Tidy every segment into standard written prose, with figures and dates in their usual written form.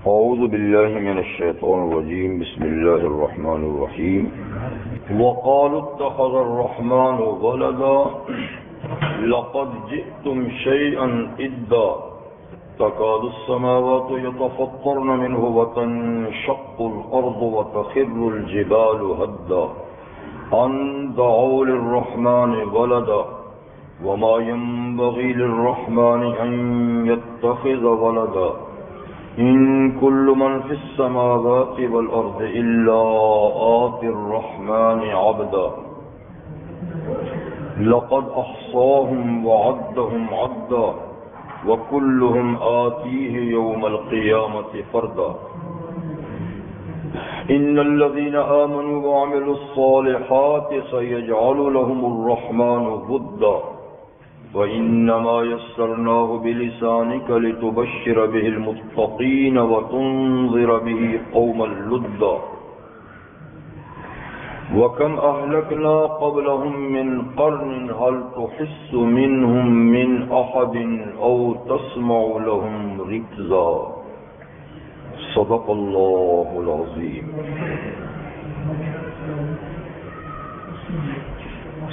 أعوذ بالله من الشيطان الرجيم بسم الله الرحمن الرحيم وقالوا اتخذ الرحمن ولدا لقد جئتم شيئا إدا تكاد السماوات يتفطرن منه وتنشق الأرض وتخر الجبال هدا أن دعوا للرحمن ولدا وما ينبغي للرحمن أن يتخذ ولدا إن كل من في السماوات والأرض إلا آتي الرحمن عبدا لقد أحصاهم وعدهم عدا وكلهم آتيه يوم القيامة فردا إن الذين آمنوا وعملوا الصالحات سيجعل لهم الرحمن ودا وإنما يسرناه بلسانك لتبشر به المتقين وتنذر به قوما لدا وكم أهلكنا قبلهم من قرن هل تحس منهم من أحد أو تسمع لهم ركزا صدق الله العظيم.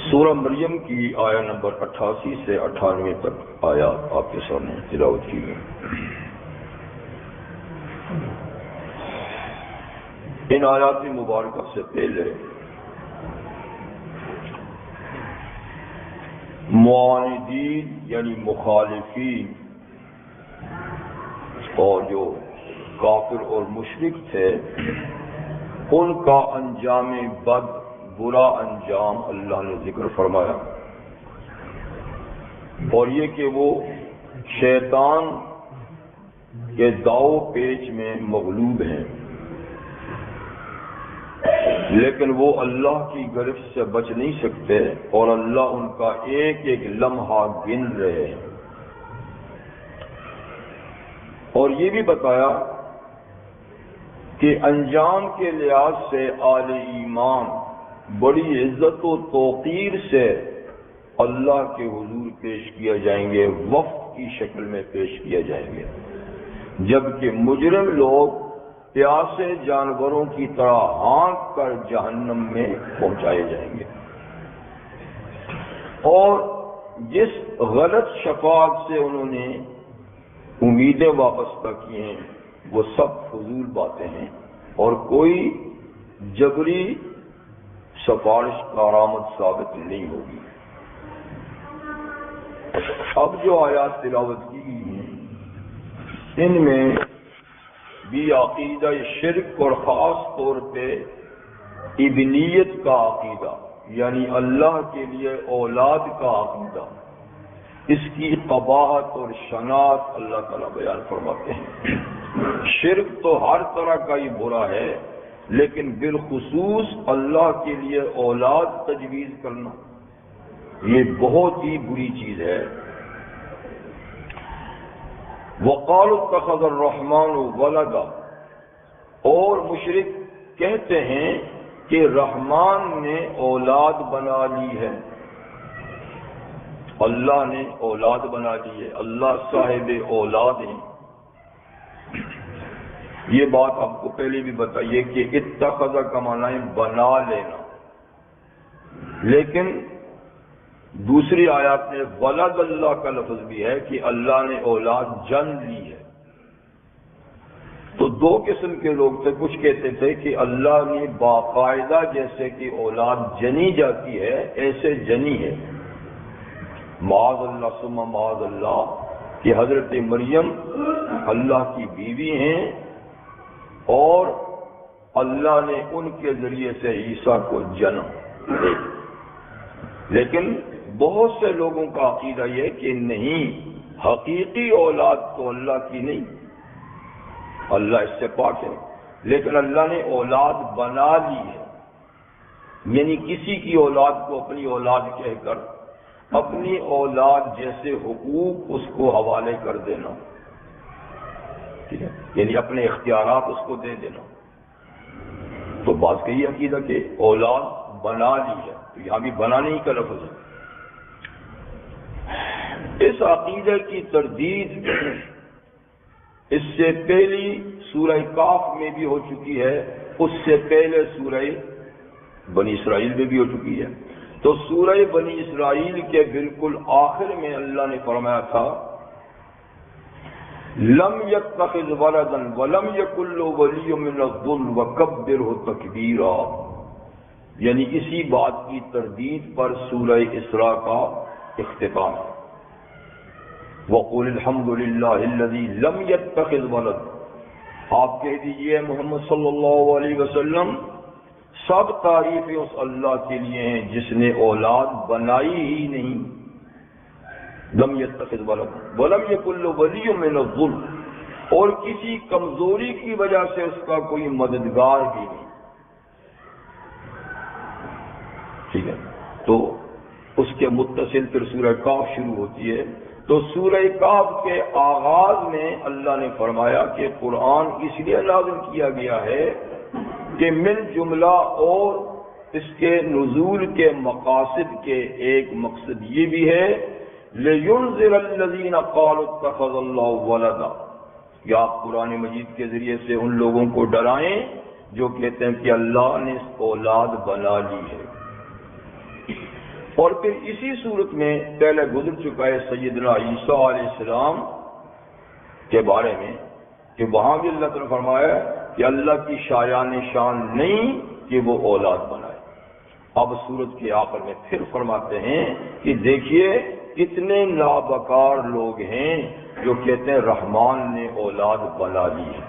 سورہ مریم کی آیہ نمبر 88 سے 98 تک آیات آپ کے سامنے تلاوت کی گئی. ان آیات مبارکہ سے پہلے معاندین یعنی مخالفین اور جو کافر اور مشرک تھے ان کا انجام بد برا انجام اللہ نے ذکر فرمایا، اور یہ کہ وہ شیطان کے داؤ پیچ میں مغلوب ہیں، لیکن وہ اللہ کی گرفت سے بچ نہیں سکتے اور اللہ ان کا ایک ایک لمحہ گن رہے ہیں. اور یہ بھی بتایا کہ انجام کے لحاظ سے اہل ایمان بڑی عزت و توقیر سے اللہ کے حضور پیش کیا جائیں گے، وفد کی شکل میں پیش کیا جائیں گے، جبکہ مجرم لوگ پیاسے جانوروں کی طرح ہانک کر جہنم میں پہنچائے جائیں گے. اور جس غلط شفاعت سے انہوں نے امیدیں وابستہ کی ہیں وہ سب فضول باتیں ہیں اور کوئی جبری سفارش کارآمد ثابت نہیں ہوگی. اب جو آیات تلاوت کی گئی ہیں ان میں بھی عقیدہ شرک اور خاص طور پہ ابنیت کا عقیدہ یعنی اللہ کے لیے اولاد کا عقیدہ، اس کی قباحت اور شناعت اللہ تعالیٰ بیان فرماتے ہیں. شرک تو ہر طرح کا ہی برا ہے، لیکن بالخصوص اللہ کے لیے اولاد تجویز کرنا یہ بہت ہی بری چیز ہے. وقالوا اتخذ الرحمن ولدا، اور مشرک کہتے ہیں کہ رحمان نے اولاد بنا لی ہے، اللہ نے اولاد بنا لی ہے، اللہ صاحب اولاد ہے. یہ بات آپ کو پہلے بھی بتائیے کہ اتخذ کا معنی ہے بنا لینا، لیکن دوسری آیات میں ولد اللہ کا لفظ بھی ہے کہ اللہ نے اولاد جن لی ہے. تو دو قسم کے لوگ تھے، کچھ کہتے تھے کہ اللہ نے باقاعدہ جیسے کہ اولاد جنی جاتی ہے ایسے جنی ہے. معاذ اللہ ثم معاذ اللہ کہ حضرت مریم اللہ کی بیوی ہیں اور اللہ نے ان کے ذریعے سے عیسیٰ کو جنم دے. لیکن بہت سے لوگوں کا عقیدہ یہ کہ نہیں، حقیقی اولاد تو اللہ کی نہیں، اللہ اس سے پاک ہے، لیکن اللہ نے اولاد بنا لی ہے، یعنی کسی کی اولاد کو اپنی اولاد کہہ کر اپنی اولاد جیسے حقوق اس کو حوالے کر دینا، ٹھیک ہے، یعنی اپنے اختیارات اس کو دے دینا. تو بعض کا یہ عقیدہ کہ اولاد بنا لی ہے، تو یہاں بھی بنانے ہی کا لفظ ہے. اس عقیدہ کی تردید اس سے پہلی سورہ کاف میں بھی ہو چکی ہے، اس سے پہلے سورہ بنی اسرائیل میں بھی ہو چکی ہے۔ تو سورہ بنی اسرائیل کے بالکل آخر میں اللہ نے فرمایا تھا لم يتخذ ولدا ولم يكن له ولي من الذل وكبره تكبيرا، یعنی اسی بات کی تردید پر سورہ اسراء کا اختتام ہے۔ وَقُلِ الْحَمْدُ لِلَّهِ الَّذِي لَمْ يَتَّخِذْ وَلَدًا، آپ کہہ دیجئے محمد صلی اللہ علیہ وسلم سب تعریفیں اس اللہ کے لیے ہیں جس نے اولاد بنائی ہی نہیں، لم يتخذ ولدا ولم يكن له ولي من الذل، اور کسی کمزوری کی وجہ سے اس کا کوئی مددگار بھی نہیں۔ ٹھیک ہے، تو اس کے متصل پھر سورہ کاف شروع ہوتی ہے۔ تو سورہ کاف کے آغاز میں اللہ نے فرمایا کہ قرآن اس لیے نازل کیا گیا ہے کہ من جملہ اور اس کے نزول کے مقاصد کے ایک مقصد یہ بھی ہے لِيُنذِرَ الَّذِينَ قَالُوا اتَّخَذَ اللَّهُ وَلَدًا، کہ آپ قرآن مجید کے ذریعے سے ان لوگوں کو ڈرائیں جو کہتے ہیں کہ اللہ نے اولاد بنا لی ہے۔ اور پھر اسی صورت میں پہلے گزر چکا ہے سیدنا عیسیٰ علیہ السلام کے بارے میں کہ وہاں بھی اللہ تعالیٰ فرمایا کہ اللہ کی شایان شان نہیں کہ وہ اولاد بنائے۔ اب سورت کے آخر میں پھر فرماتے ہیں کہ دیکھیے کتنے نابکار لوگ ہیں جو کہتے ہیں رحمان نے اولاد بنا لی ہے۔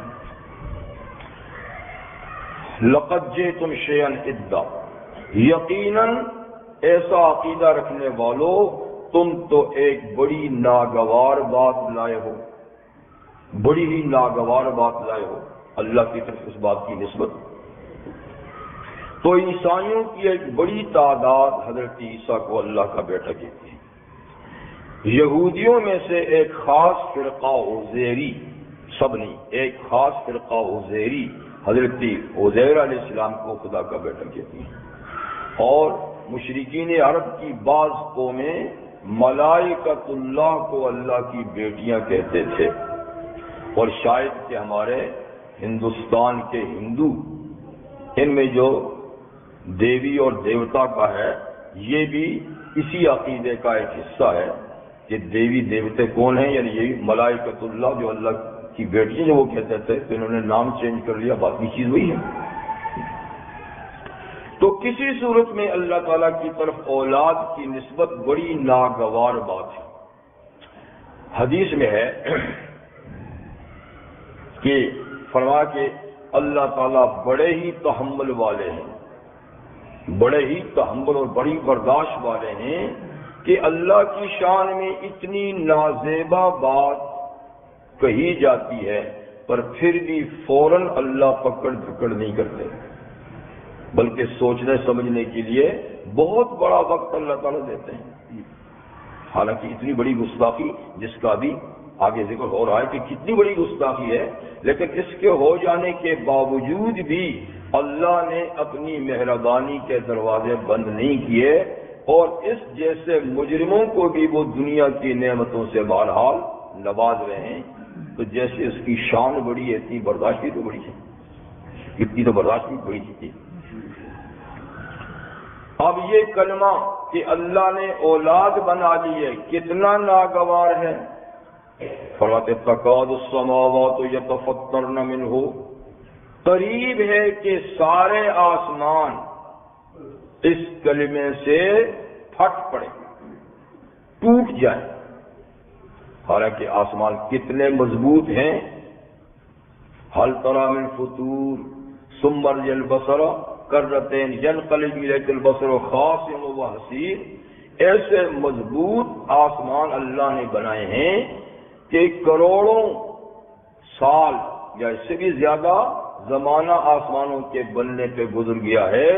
لَقَدْ جِئْتُمْ شَيْئًا إِدًّا، یقیناً ایسا عقیدہ رکھنے والوں تم تو ایک بڑی ناگوار بات لائے ہو، بڑی ہی ناگوار بات لائے ہو اللہ کی طرف اس بات کی نسبت۔ تو عیسائیوں کی ایک بڑی تعداد حضرت عیسیٰ کو اللہ کا بیٹا کہتی ہے۔ یہودیوں میں سے ایک خاص فرقہ عزیری، سب نہیں، ایک خاص فرقہ عزیری حضرت عزیر علیہ السلام کو خدا کا بیٹا کہتی ہے، اور مشرکین عرب کی بعض قومیں ملائکۃ اللہ کو اللہ کی بیٹیاں کہتے تھے، اور شاید کہ ہمارے ہندوستان کے ہندو ان میں جو دیوی اور دیوتا کا ہے یہ بھی اسی عقیدے کا ایک حصہ ہے کہ دیوی دیوتے کون ہیں، یعنی یہ ملائکۃ اللہ جو اللہ کی بیٹیاں جو وہ کہتے تھے، تو انہوں نے نام چینج کر لیا، باقی چیز وہی ہے۔ تو کسی صورت میں اللہ تعالیٰ کی طرف اولاد کی نسبت بڑی ناگوار بات ہے۔ حدیث میں ہے کہ فرما کہ اللہ تعالیٰ بڑے ہی تحمل والے ہیں، بڑے ہی تحمل اور بڑی برداشت والے ہیں کہ اللہ کی شان میں اتنی نازیبا بات کہی جاتی ہے پر پھر بھی فوراً اللہ پکڑ پکڑ نہیں کرتے، بلکہ سوچنے سمجھنے کے لیے بہت بڑا وقت اللہ تعالیٰ دیتے ہیں۔ حالانکہ اتنی بڑی گستاخی جس کا بھی آگے ذکر ہو رہا ہے کہ کتنی بڑی گستاخی ہے، لیکن اس کے ہو جانے کے باوجود بھی اللہ نے اپنی مہربانی کے دروازے بند نہیں کیے، اور اس جیسے مجرموں کو بھی وہ دنیا کی نعمتوں سے بہرحال نواز رہے ہیں۔ تو جیسے اس کی شان بڑی ہے اتنی برداشت بھی تو بڑی ہے، اتنی تو برداشت بھی بڑی تھی۔ اب یہ کلمہ کہ اللہ نے اولاد بنا لی ہے کتنا ناگوار ہے۔ فرماتے تکاد السماوات یتفطرن منہ، قریب ہے کہ سارے آسمان اس کلمے سے پھٹ پڑے، ٹوٹ جائیں۔ حالانکہ آسمان کتنے مضبوط ہیں، حل تری من فطور ثم ارجع البصر کرتین ینقلب الیک البصر خاسئا وهو حسیر، ایسے مضبوط آسمان اللہ نے بنائے ہیں کہ کروڑوں سال یا اس سے بھی زیادہ زمانہ آسمانوں کے بننے پہ گزر گیا ہے،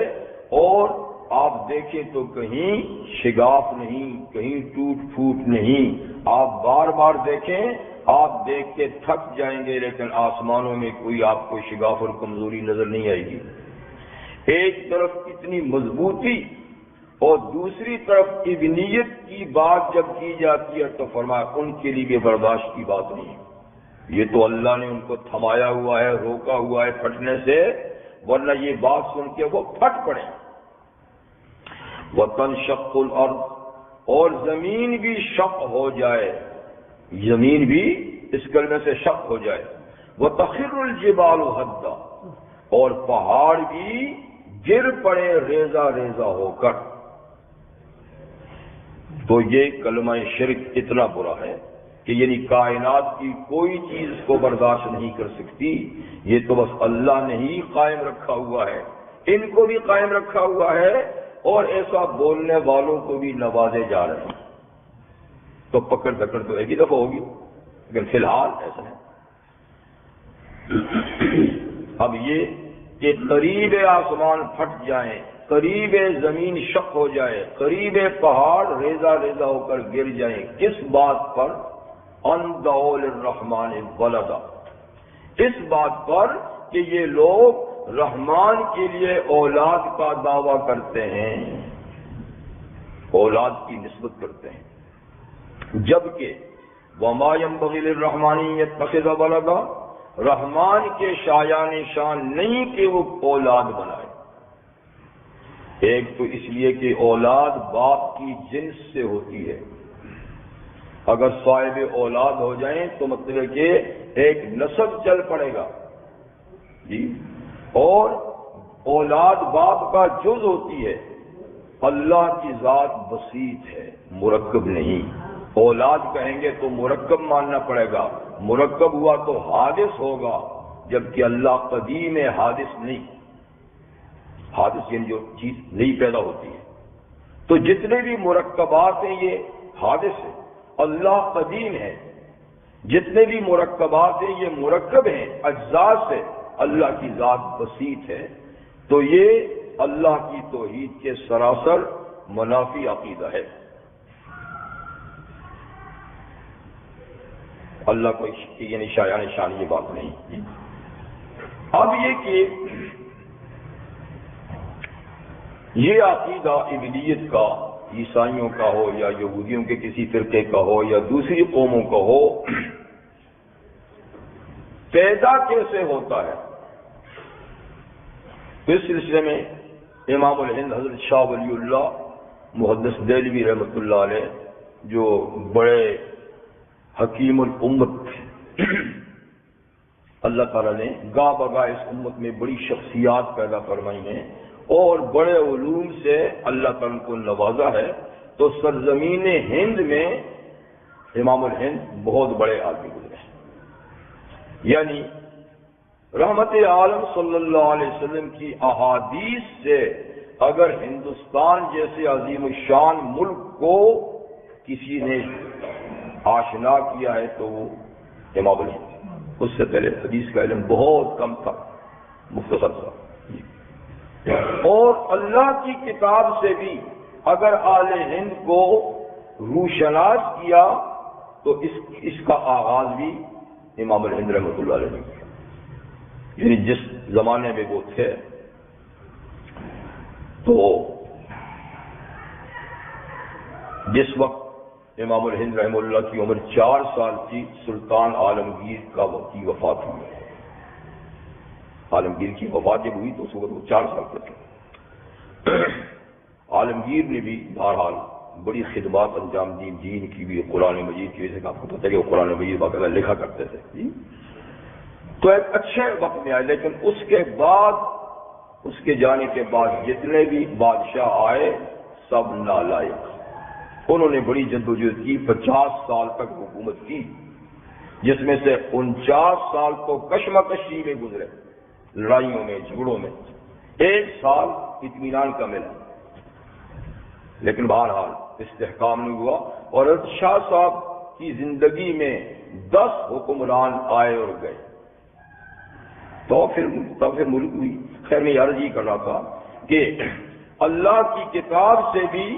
اور آپ دیکھیں تو کہیں شگاف نہیں، کہیں ٹوٹ پھوٹ نہیں۔ آپ بار بار دیکھیں، آپ دیکھ کے تھک جائیں گے، لیکن آسمانوں میں کوئی آپ کو شگاف اور کمزوری نظر نہیں آئے گی۔ ایک طرف اتنی مضبوطی اور دوسری طرف ابنیت کی بات جب کی جاتی ہے تو فرمایا ان کے لیے بھی برداشت کی بات نہیں ہے۔ یہ تو اللہ نے ان کو تھمایا ہوا ہے، روکا ہوا ہے پھٹنے سے، ورنہ یہ بات سن کے وہ پھٹ پڑے۔ وَتَنشَقُّ الْأَرْضُ، اور زمین بھی شق ہو جائے، زمین بھی اس کلمے سے شق ہو جائے۔ وَتَخِرُّ الْجِبَالُ هَدًّا، اور پہاڑ بھی گر پڑے ریزہ ریزہ ہو کر۔ تو یہ کلمہ شرک اتنا برا ہے کہ یعنی کائنات کی کوئی چیز کو برداشت نہیں کر سکتی، یہ تو بس اللہ نے ہی قائم رکھا ہوا ہے، ان کو بھی قائم رکھا ہوا ہے، اور ایسا بولنے والوں کو بھی نوازے جا رہے ہیں۔ تو پکڑ دکڑ تو ایک ہی دفعہ ہوگی، لیکن فی الحال ایسا ہے۔ اب یہ کہ قریب آسمان پھٹ جائیں، قریب زمین شق ہو جائے، قریب پہاڑ ریزہ ریزہ ہو کر گر جائیں، کس بات پر؟ ان دعوا للرحمن ولدا، اس بات پر کہ یہ لوگ رحمان کے لیے اولاد کا دعویٰ کرتے ہیں، اولاد کی نسبت کرتے ہیں، جبکہ وما ينبغي للرحمن ان يتخذ ولدا، رحمان کے شایان شان نہیں کہ وہ اولاد بنائے۔ ایک تو اس لیے کہ اولاد باپ کی جنس سے ہوتی ہے، اگر صاحب اولاد ہو جائیں تو مطلب ہے کہ ایک نسب چل پڑے گا جی، اور اولاد باپ کا جز ہوتی ہے۔ اللہ کی ذات بسیط ہے، مرکب نہیں۔ اولاد کہیں گے تو مرکب ماننا پڑے گا، مرکب ہوا تو حادث ہوگا، جبکہ اللہ قدیم ہے، حادث نہیں۔ حادث یعنی جو چیز نئی پیدا ہوتی ہے، تو جتنے بھی مرکبات ہیں یہ حادث ہے، اللہ قدیم ہے۔ جتنے بھی مرکبات ہیں یہ مرکب ہیں، اجزاء سے، اللہ کی ذات بسیط ہے۔ تو یہ اللہ کی توحید کے سراسر منافی عقیدہ ہے۔ اللہ کو یعنی شایان شان یہ بات نہیں۔ اب یہ کہ یہ عقیدہ ابلیت کا، عیسائیوں کا ہو یا یہودیوں کے کسی فرقے کا ہو یا دوسری قوموں کا ہو، پیدا کیسے ہوتا ہے؟ اس سلسلے میں امام الہند حضرت شاہ ولی اللہ محدث دہلوی رحمۃ اللہ علیہ، جو بڑے حکیم الامت تھے، اللہ تعالیٰ نے گاہ بگاہ اس امت میں بڑی شخصیات پیدا فرمائی ہیں اور بڑے علوم سے اللہ تعالیٰ کو نوازا ہے۔ تو سرزمین ہند میں امام الہند بہت بڑے آدمی گزرے ہیں، یعنی رحمت عالم صلی اللہ علیہ وسلم کی احادیث سے اگر ہندوستان جیسے عظیم الشان ملک کو کسی نے آشنا کیا ہے تو وہ امام الہند۔ اس سے پہلے حدیث کا علم بہت کم تھا، مختصر تھا، اور اللہ کی کتاب سے بھی اگر آل ہند کو روشناس کیا تو اس کا آغاز بھی امام الہند رحمۃ اللہ علیہ نے کیا، یعنی جس زمانے میں وہ تھے تو جس وقت امام الہند رحمہ اللہ کی عمر 4 سال تھی، سلطان عالمگیر کی وفات ہوئی۔ عالمگیر کی وفات جب ہوئی تو اس وقت وہ 4 سال کے تھے۔ عالمگیر نے بھی بہرحال بڑی خدمات انجام دی، دین کی بھی، قرآن مجید کی وجہ سے آپ کو پتہ ہے کہ وہ قرآن مجید باقاعدہ لکھا کرتے تھے جی۔ تو ایک اچھے وقت میں آئے، لیکن اس کے بعد، اس کے جانے کے بعد جتنے بھی بادشاہ آئے سب نالائق۔ انہوں نے بڑی جدوجہد کی، 50 سال تک حکومت کی، جس میں سے 49 سال تو کشمکشی میں گزرے، لڑائیوں میں، جھگڑوں میں، 1 سال اطمینان کا ملا، لیکن بہرحال استحکام نہیں ہوا۔ اور شاہ صاحب کی زندگی میں 10 حکمران آئے اور گئے، تو پھر ملک ہوئی۔ خیر میں عرض یہ کر رہا تھا کہ اللہ کی کتاب سے بھی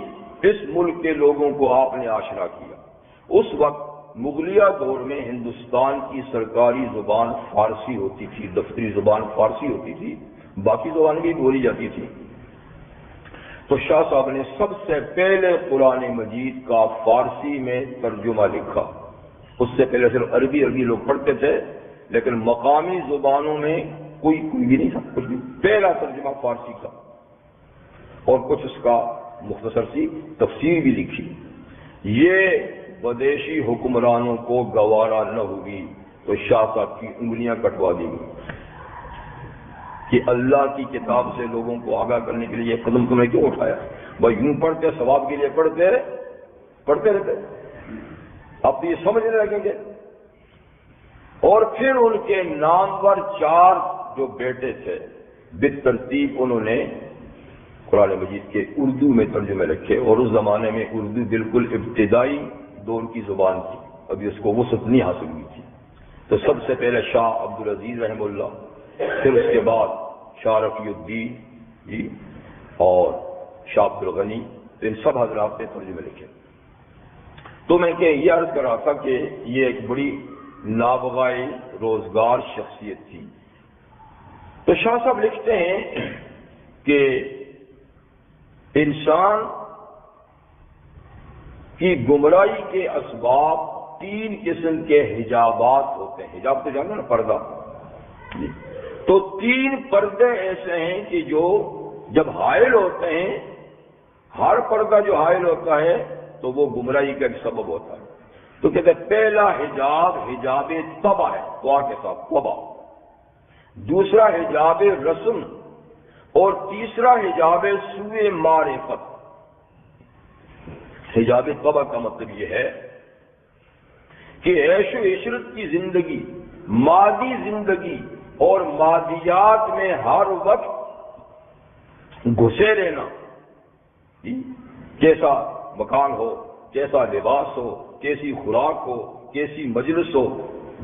اس ملک کے لوگوں کو آپ نے آشنا کیا۔ اس وقت مغلیہ دور میں ہندوستان کی سرکاری زبان فارسی ہوتی تھی، دفتری زبان فارسی ہوتی تھی، باقی زبانیں بھی بولی جاتی تھی۔ تو شاہ صاحب نے سب سے پہلے قرآن مجید کا فارسی میں ترجمہ لکھا اس سے پہلے صرف عربی لوگ پڑھتے تھے، لیکن مقامی زبانوں میں کوئی بھی نہیں تھا، کچھ بھی۔ پہلا ترجمہ فارسی کا، اور کچھ اس کا مختصر سی تفسیر بھی لکھی۔ یہ بدیشی حکمرانوں کو گوارا نہ ہوگی تو شاہ صاحب کی انگلیاں کٹوا دی گئی کہ اللہ کی کتاب سے لوگوں کو آگاہ کرنے کے لیے یہ قدم تم نے کیوں اٹھایا؟ بھائی یوں پڑھتے، ثواب کے لیے پڑھتے رہتے، اب تو یہ سمجھنے لگیں گے۔ اور پھر ان کے نامور 4 جو بیٹے تھے بالترتیب انہوں نے قرآن مجید کے اردو میں ترجمے رکھے، اور اس زمانے میں اردو بالکل ابتدائی دور کی زبان تھی، ابھی اس کو وسعت نہیں حاصل ہوئی تھی۔ تو سب سے پہلے شاہ عبدالعزیز رحمہ اللہ، پھر اس کے بعد شاہ رفیع الدین جی اور شاہ عبدالغنی، تو ان سب حضرات نے ترجمے لکھے۔ تو میں کہ یہ عرض کر رہا تھا کہ یہ ایک بڑی نابغائی روزگار شخصیت تھی۔ تو شاہ صاحب لکھتے ہیں کہ انسان کی گمراہی کے اسباب 3 قسم کے حجابات ہوتے ہیں۔ حجاب تو جانتے نا، پردہ۔ تو 3 پردے ایسے ہیں کہ جو جب حائل ہوتے ہیں، ہر پردہ جو حائل ہوتا ہے تو وہ گمراہی کا ایک سبب ہوتا ہے۔ تو کہتے ہیں پہلا حجاب طبع ہے، دعا کے ساتھ طبع، دوسرا حجاب رسم، اور تیسرا حجاب سوء معرفت۔ حجاب طبع کا مطلب یہ ہے کہ عیش و عشرت کی زندگی، مادی زندگی اور مادیات میں ہر وقت گھسے رہنا، کیسا مکان ہو، کیسا لباس ہو، کیسی خوراک ہو، کیسی مجلس ہو،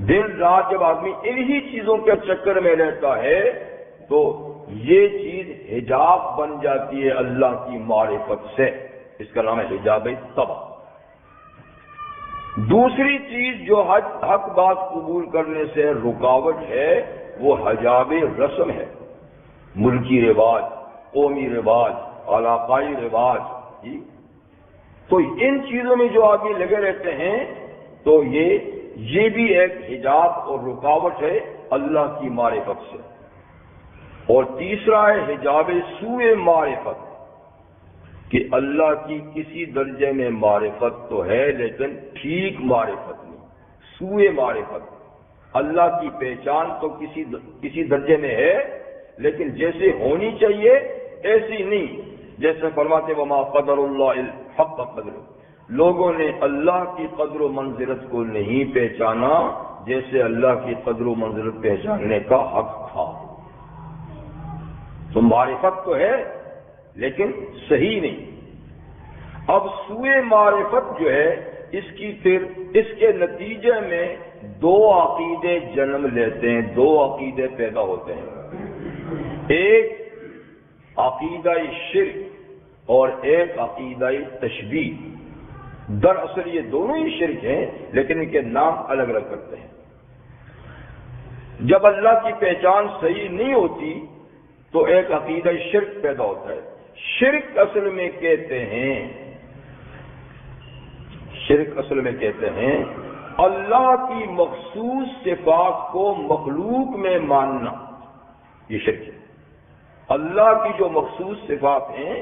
دن رات جب آدمی انہی چیزوں کے چکر میں رہتا ہے تو یہ چیز حجاب بن جاتی ہے اللہ کی معرفت سے۔ اس کا نام ہے حجاب طبع۔ دوسری چیز جو حق بات قبول کرنے سے رکاوٹ ہے وہ حجاب رسم ہے، ملکی رواج، قومی رواج، علاقائی رواج جی۔ تو ان چیزوں میں جو آدمی لگے رہتے ہیں تو یہ بھی ایک حجاب اور رکاوٹ ہے اللہ کی معرفت سے۔ اور تیسرا ہے حجاب سوء معرفت، کہ اللہ کی کسی درجے میں معرفت تو ہے لیکن ٹھیک معرفت نہیں، سوء معرفت۔ اللہ کی پہچان تو کسی درجے میں ہے لیکن جیسے ہونی چاہیے ایسی نہیں، جیسے فرماتے وما قدر اللہ حق قدر، لوگوں نے اللہ کی قدر و منزلت کو نہیں پہچانا جیسے اللہ کی قدر و منزلت پہچاننے کا حق تھا۔ تو معرفت تو ہے لیکن صحیح نہیں۔ اب سوء معرفت جو ہے اس کے نتیجے میں 2 عقیدے جنم لیتے ہیں، 2 عقیدے پیدا ہوتے ہیں، ایک عقیدہ شرک اور ایک عقیدہ تشبیہ۔ دراصل یہ دونوں ہی شرک ہیں لیکن ان کے نام الگ الگ کرتے ہیں۔ جب اللہ کی پہچان صحیح نہیں ہوتی تو ایک عقیدہ شرک پیدا ہوتا ہے۔ شرک اصل میں کہتے ہیں اللہ کی مخصوص صفات کو مخلوق میں ماننا، یہ شرک ہے۔ اللہ کی جو مخصوص صفات ہیں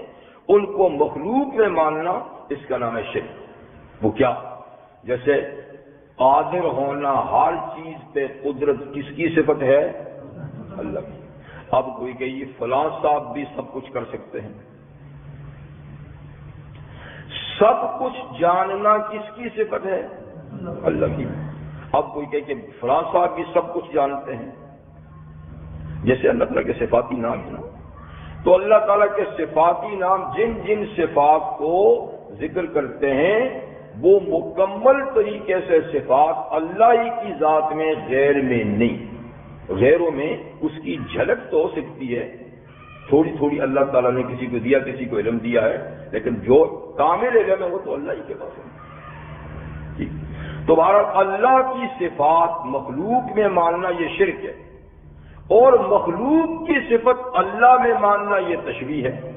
ان کو مخلوق میں ماننا، اس کا نام ہے شرک۔ وہ کیا؟ جیسے قادر ہونا، ہر چیز پہ قدرت کس کی صفت ہے؟ اللہ کی۔ اب کوئی کہ یہ فلاں صاحب بھی سب کچھ کر سکتے ہیں۔ سب کچھ جاننا کس کی صفت ہے؟ اللہ کی۔ اب کوئی کہ فلاں صاحب بھی سب کچھ جانتے ہیں، جیسے اللہ تعالیٰ کے صفاتی نام ہے نا، تو اللہ تعالیٰ کے صفاتی نام جن صفات کو ذکر کرتے ہیں وہ مکمل طریقے سے صفات اللہ ہی کی ذات میں، غیر میں نہیں۔ غیروں میں اس کی جھلک تو ہو سکتی ہے، تھوڑی تھوڑی اللہ تعالیٰ نے کسی کو دیا، کسی کو علم دیا ہے، لیکن جو کامل علم ہے وہ تو اللہ ہی کے پاس ہے۔ تو بہرحال اللہ کی صفات مخلوق میں ماننا یہ شرک ہے، اور مخلوق کی صفت اللہ میں ماننا یہ تشبیہ ہے۔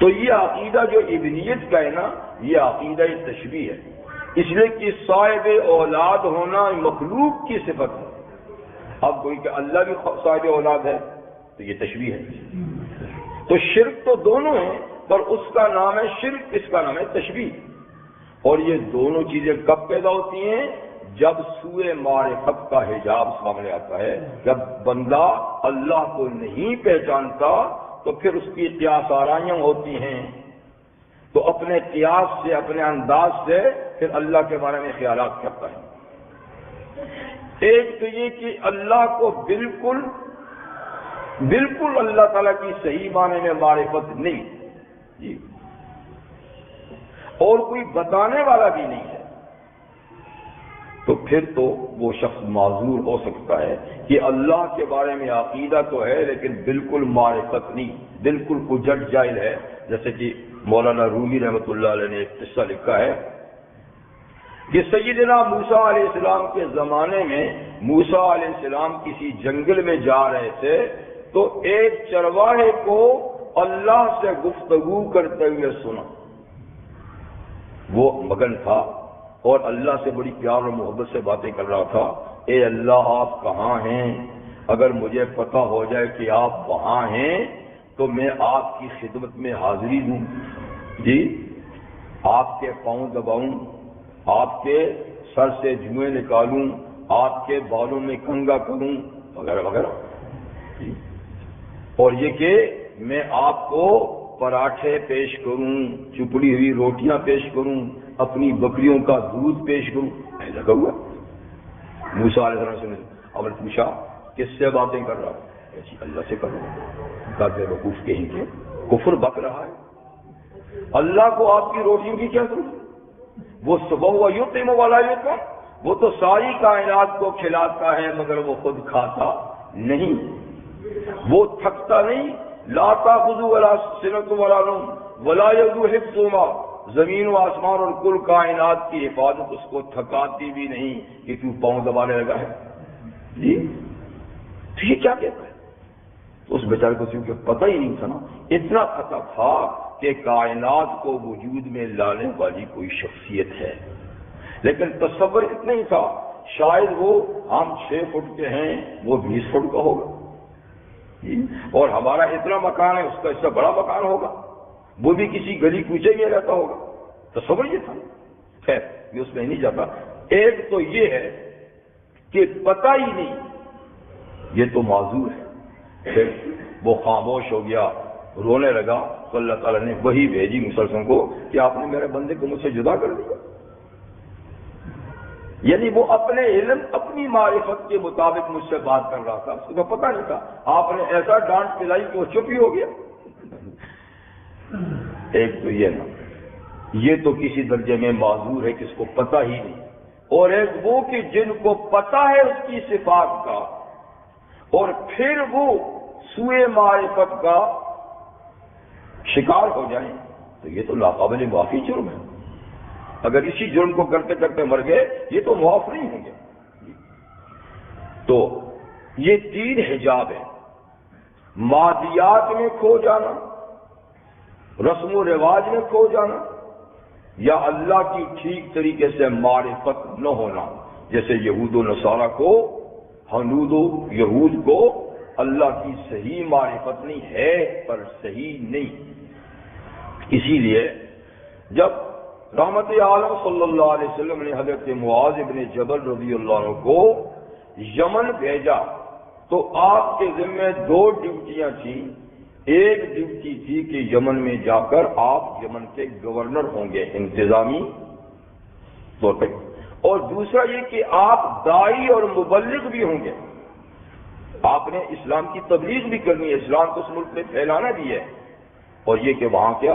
تو یہ عقیدہ جو ابنیت کا ہے نا، یہ عقیدہ تشبیہ ہے، اس لیے کہ صاحب اولاد ہونا مخلوق کی صفت ہے۔ اب کوئی کہ اللہ بھی صاحب اولاد ہے تو یہ تشبیہ ہے۔ تو شرک تو دونوں ہیں، پر اس کا نام ہے شرک، اس کا نام ہے تشبیہ۔ اور یہ دونوں چیزیں کب پیدا ہوتی ہیں؟ جب سوء معرفت کا حجاب سامنے آتا ہے، جب بندہ اللہ کو نہیں پہچانتا تو پھر اس کی قیاس آرائیاں ہوتی ہیں، تو اپنے قیاس سے، اپنے انداز سے پھر اللہ کے بارے میں خیالات کرتا ہے۔ ایک تو یہ کہ اللہ کو بالکل اللہ تعالیٰ کی صحیح معنی میں معرفت نہیں جی، اور کوئی بتانے والا بھی نہیں ہے، تو پھر تو وہ شخص معذور ہو سکتا ہے کہ اللہ کے بارے میں عقیدہ تو ہے لیکن بالکل معرفت نہیں، بالکل اجڑ جاہل ہے۔ جیسے کہ مولانا رومی رحمۃ اللہ علیہ نے ایک قصہ لکھا ہے کہ سیدنا موسیٰ علیہ السلام کے زمانے میں موسیٰ علیہ السلام کسی جنگل میں جا رہے تھے، تو ایک چرواہے کو اللہ سے گفتگو کرتے ہوئے سنا۔ وہ مگن تھا اور اللہ سے بڑی پیار اور محبت سے باتیں کر رہا تھا۔ اے اللہ، آپ کہاں ہیں؟ اگر مجھے پتہ ہو جائے کہ آپ وہاں ہیں تو میں آپ کی خدمت میں حاضری دوں جی، آپ کے پاؤں دباؤں، آپ کے سر سے جوئیں نکالوں، آپ کے بالوں میں کنگا کروں، وغیرہ وغیرہ جی۔ اور یہ کہ میں آپ کو پراٹھے پیش کروں، چپڑی ہوئی روٹیاں پیش کروں، اپنی بکریوں کا دودھ پیش کروں، ایسا لگا ہوا۔ موسیٰ علیہ السلام سے اور پوچھا کس سے باتیں کر رہا ہے؟ ایسی اللہ سے کر رہا ہوں۔ کا بے وقوف کہیں گے، کفر بک رہا ہے، اللہ کو آپ کی روٹیوں کی کیا ضرورت؟ وہ صبح یطعم ولا یطعم، وہ تو ساری کائنات کو کھلاتا ہے مگر وہ خود کھاتا نہیں، وہ تھکتا نہیں۔ لا تأخذہ ولا سنۃ ولا نوم ولا یؤودہ حفظہما، زمین و آسمان اور کل کائنات کی حفاظت اس کو تھکاتی بھی نہیں کہ تو پاؤں دبانے لگا ہے جی۔ تو یہ کیا کہتا ہے؟ اس بیچارے کو کیونکہ پتہ ہی نہیں تھا نا، اتنا پتہ تھا کہ کائنات کو وجود میں لانے والی کوئی شخصیت ہے، لیکن تصور اتنا ہی تھا شاید وہ ہم 6 فٹ کے ہیں، وہ 20 فٹ کا ہوگا اور ہمارا اتنا مکان ہے، اس کا اس سے بڑا مکان ہوگا، وہ بھی کسی گلی کوچے میں رہتا ہوگا۔ تصور یہ تھا، خیر میں اس میں نہیں جاتا۔ ایک تو یہ ہے کہ پتہ ہی نہیں، یہ تو معذور ہے۔ پھر وہ خاموش ہو گیا، رونے لگا، تو اللہ تعالیٰ نے وہی بھیجی مسلسل کو کہ آپ نے میرے بندے کو مجھ سے جدا کر دیا۔ یعنی وہ اپنے علم، اپنی معرفت کے مطابق مجھ سے بات کر رہا تھا، اس کو پتہ نہیں تھا، آپ نے ایسا ڈانٹ پلائی کہ وہ چپ ہی ہو گیا۔ ایک تو یہ نا، یہ تو کسی درجے میں معذور ہے کہ اس کو پتہ ہی نہیں، اور ایک وہ کہ جن کو پتہ ہے اس کی صفات کا اور پھر وہ سوء معرفت کا شکار ہو جائیں تو یہ تو ناقابل معافی جرم ہے۔ اگر اسی جرم کو کرتے کرتے مر گئے یہ تو معاف نہیں ہوں گے۔ تو یہ 3 حجاب ہیں، مادیات میں کھو جانا، رسم و رواج میں کھو جانا، یا اللہ کی ٹھیک طریقے سے معرفت نہ ہونا۔ جیسے یہود و نصارہ کو، ہنود و یہود کو اللہ کی صحیح معرفت نہیں ہے پر صحیح نہیں۔ اسی لیے جب رحمت عالم صلی اللہ علیہ وسلم نے حضرت معاذ بن جبل رضی اللہ عنہ کو یمن بھیجا تو آپ کے ذمہ 2 ڈیوٹیاں تھیں۔ ایک ڈیوٹی تھی کہ یمن میں جا کر آپ یمن کے گورنر ہوں گے انتظامی طور پہ، اور دوسرا یہ کہ آپ داعی اور مبلغ بھی ہوں گے، آپ نے اسلام کی تبلیغ بھی کرنی ہے، اسلام کو اس ملک میں پھیلانا بھی ہے، اور یہ کہ وہاں کیا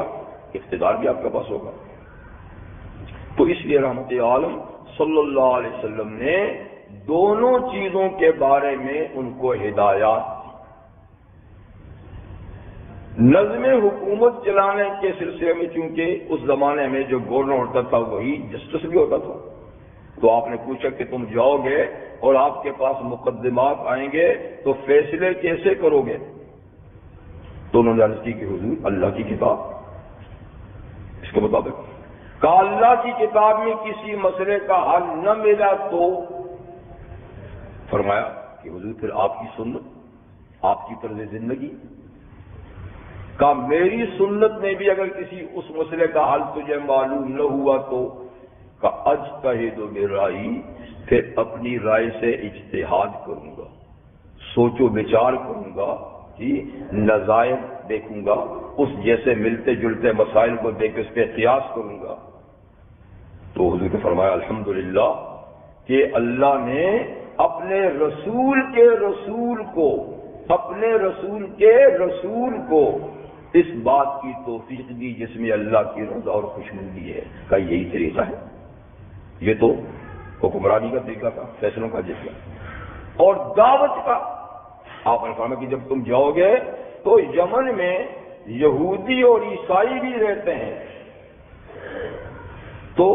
اقتدار بھی آپ کے پاس ہوگا۔ تو اس لیے رحمت عالم صلی اللہ علیہ وسلم نے دونوں چیزوں کے بارے میں ان کو ہدایات دی۔ نظم حکومت چلانے کے سلسلے میں چونکہ اس زمانے میں جو گورنر ہوتا تھا وہی جسٹس بھی ہوتا تھا، تو آپ نے پوچھا کہ تم جاؤ گے اور آپ کے پاس مقدمات آئیں گے تو فیصلے کیسے کرو گے؟ تو انہوں نے عرض کی کہ حضور اللہ کی کتاب اس کے مطابق، کہ اللہ کی کتاب میں کسی مسئلے کا حل نہ ملا تو فرمایا کہ حضور پھر آپ کی سنت، آپ کی طرز زندگی، کہ میری سنت میں بھی اگر کسی اس مسئلے کا حل تجھے معلوم نہ ہوا تو کہ اجتہد برائے، پھر اپنی رائے سے اجتہاد کروں گا، سوچ و بچار کروں گا، نظائر دیکھوں گا، اس جیسے ملتے جلتے مسائل کو دیکھ کے اس پہ قیاس کروں گا۔ تو حضور نے فرمایا الحمدللہ کہ اللہ نے اپنے رسول کو اس بات کی توفیق دی جس میں اللہ کی رضا اور خوشنودی ہے، کہ یہی طریقہ ہے۔ یہ تو حکمرانی کا طریقہ تھا، فیصلوں کا طریقہ، اور دعوت کا۔ آپ نے فرمایا کہ جب تم جاؤ گے تو یمن میں یہودی اور عیسائی بھی رہتے ہیں، تو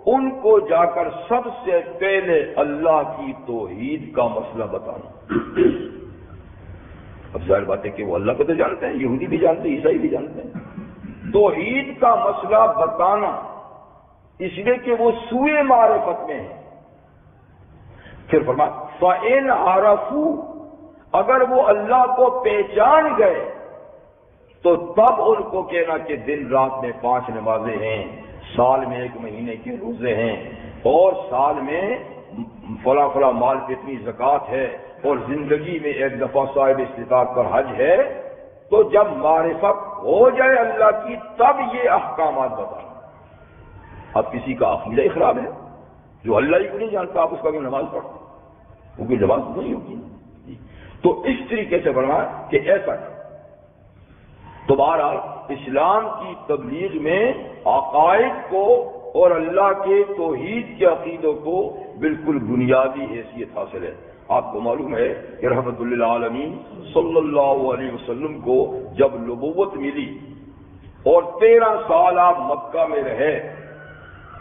ان کو جا کر سب سے پہلے اللہ کی توحید کا مسئلہ بتانا۔ اب ظاہر بات ہے کہ وہ اللہ کو تو جانتے ہیں، یہودی بھی جانتے ہیں، عیسائی بھی جانتے ہیں۔ توحید کا مسئلہ بتانا اس لیے کہ وہ سوئے معرفت میں ہے۔ پھر فرمایا فَإِنْ عَرَفُوا، اگر وہ اللہ کو پہچان گئے تو تب ان کو کہنا کہ دن رات میں 5 نمازیں ہیں، سال میں 1 مہینے کے روزے ہیں، اور سال میں فلاں فلاں مال پہ اتنی زکوٰۃ ہے، اور زندگی میں 1 دفعہ صاحب استطاعت پر حج ہے۔ تو جب معرفت ہو جائے اللہ کی تب یہ احکامات بتانا۔ اب کسی کا عقیدہ ہی خراب ہے، جو اللہ ہی کو نہیں جانتا، آپ اس کا کہ نماز پڑھو، وہ کوئی نماز نہیں ہوگی۔ تو اس طریقے سے فرمایا کہ ایسا ہے۔ تو بہرحال اسلام کی تبلیغ میں عقائد کو اور اللہ کے توحید کے عقیدوں کو بالکل بنیادی حیثیت حاصل ہے۔ آپ کو معلوم ہے کہ رحمت للعالمین صلی اللہ علیہ وسلم کو جب نبوت ملی اور 13 سال آپ مکہ میں رہے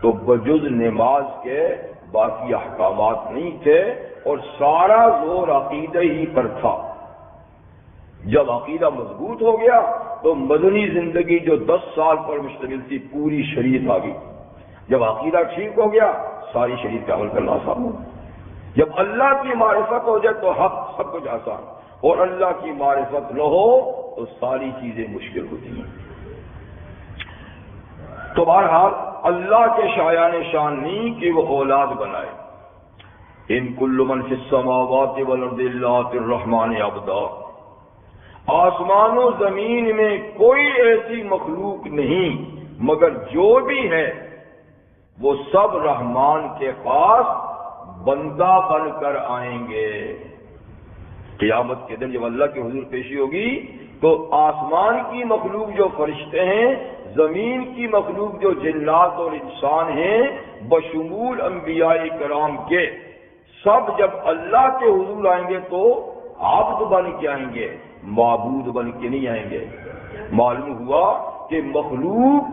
تو بجز نماز کے باقی احکامات نہیں تھے، اور سارا زور عقیدہ ہی پر تھا۔ جب عقیدہ مضبوط ہو گیا تو مدنی زندگی جو 10 سال پر مشتمل تھی پوری شریعت آ گئی۔ جب عقیدہ ٹھیک ہو گیا ساری شریعت کا عمل کرنا آسان ہو۔ جب اللہ کی معرفت ہو جائے تو حق سب کچھ آسان، اور اللہ کی معرفت نہ ہو تو ساری چیزیں مشکل ہوتی ہیں۔ تو بہرحال اللہ کے شایان شان نہیں کہ وہ اولاد بنائے۔ ان کل من فی السماوات والارض الا آتی الرحمن عبدا، آسمان و زمین میں کوئی ایسی مخلوق نہیں مگر جو بھی ہے وہ سب رحمان کے پاس بندہ بن کر آئیں گے۔ قیامت کے دن جب اللہ کے حضور پیشی ہوگی تو آسمان کی مخلوق جو فرشتے ہیں، زمین کی مخلوق جو جنات اور انسان ہیں، بشمول انبیاء کرام کے، سب جب اللہ کے حضور آئیں گے تو عبد بن کے آئیں گے، معبود بن کے نہیں آئیں گے۔ معلوم ہوا کہ مخلوق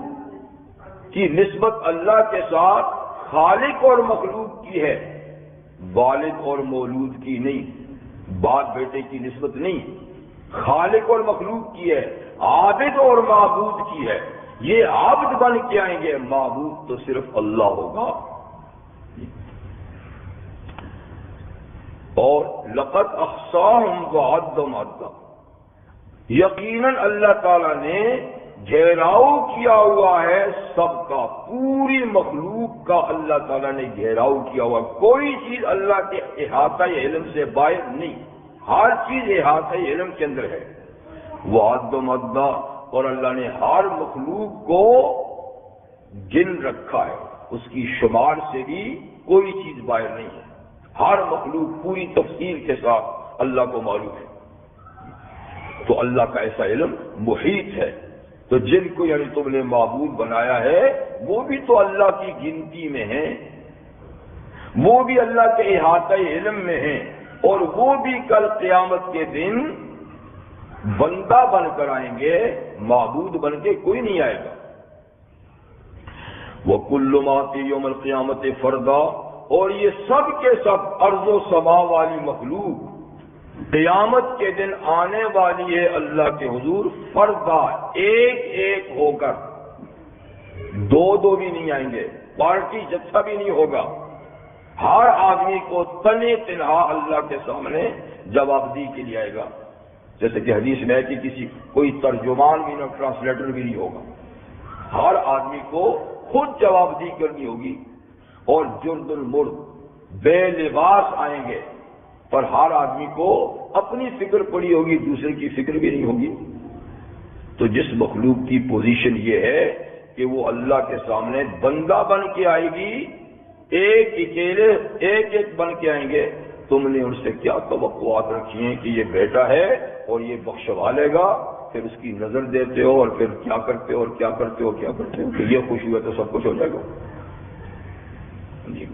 کی نسبت اللہ کے ساتھ خالق اور مخلوق کی ہے، والد اور مولود کی نہیں، باپ بیٹے کی نسبت نہیں، خالق اور مخلوق کی ہے، عابد اور معبود کی ہے۔ یہ عابد بن کے آئیں گے، معبود تو صرف اللہ ہوگا۔ اور لقد احصاهم وعدهم عدا، یقیناً اللہ تعالیٰ نے گھیراؤ کیا ہوا ہے سب کا، پوری مخلوق کا اللہ تعالیٰ نے گھیراؤ کیا ہوا، کوئی چیز اللہ کے احاطہ علم سے باہر نہیں، ہر چیز احاطہ علم کے اندر ہے۔ وعدهم عدا، اور اللہ نے ہر مخلوق کو گن رکھا ہے، اس کی شمار سے بھی کوئی چیز باہر نہیں ہے، ہر مخلوق پوری تفصیل کے ساتھ اللہ کو معلوم ہے۔ تو اللہ کا ایسا علم محیط ہے، تو جن کو یعنی تم نے معبود بنایا ہے وہ بھی تو اللہ کی گنتی میں ہیں، وہ بھی اللہ کے احاطہ علم میں ہیں، اور وہ بھی کل قیامت کے دن بندہ بن کر آئیں گے، معبود بن کے کوئی نہیں آئے گا۔ وَكُلُّ مَا فِي يَوْمِ الْقِيَامَةِ فَرْدًا، اور یہ سب کے سب ارض و سما والی مخلوق قیامت کے دن آنے والی ہے اللہ کے حضور فردہ، ایک ایک ہو کر۔ دو بھی نہیں آئیں گے، پارٹی جتھا بھی نہیں ہوگا، ہر آدمی کو تنے تنہا اللہ کے سامنے جواب دی کے لیے آئے گا. جیسے کہ حدیث میں ہے کہ کوئی ترجمان بھی نہ، ٹرانسلیٹر بھی نہیں ہوگا، ہر آدمی کو خود جواب دی کرنی ہوگی. اور جرد المرد بے لباس آئیں گے، پر ہر آدمی کو اپنی فکر پڑی ہوگی، دوسرے کی فکر بھی نہیں ہوگی. تو جس مخلوق کی پوزیشن یہ ہے کہ وہ اللہ کے سامنے بندہ بن کے آئے گی، ایک بن کے آئیں گے، تم نے ان سے کیا توقعات رکھی ہیں کہ یہ بیٹا ہے اور یہ بخشوا لے گا، پھر اس کی نظر دیتے ہو اور پھر کیا کرتے ہو کہ یہ خوش ہوا تو سب کچھ ہو جائے گا. جی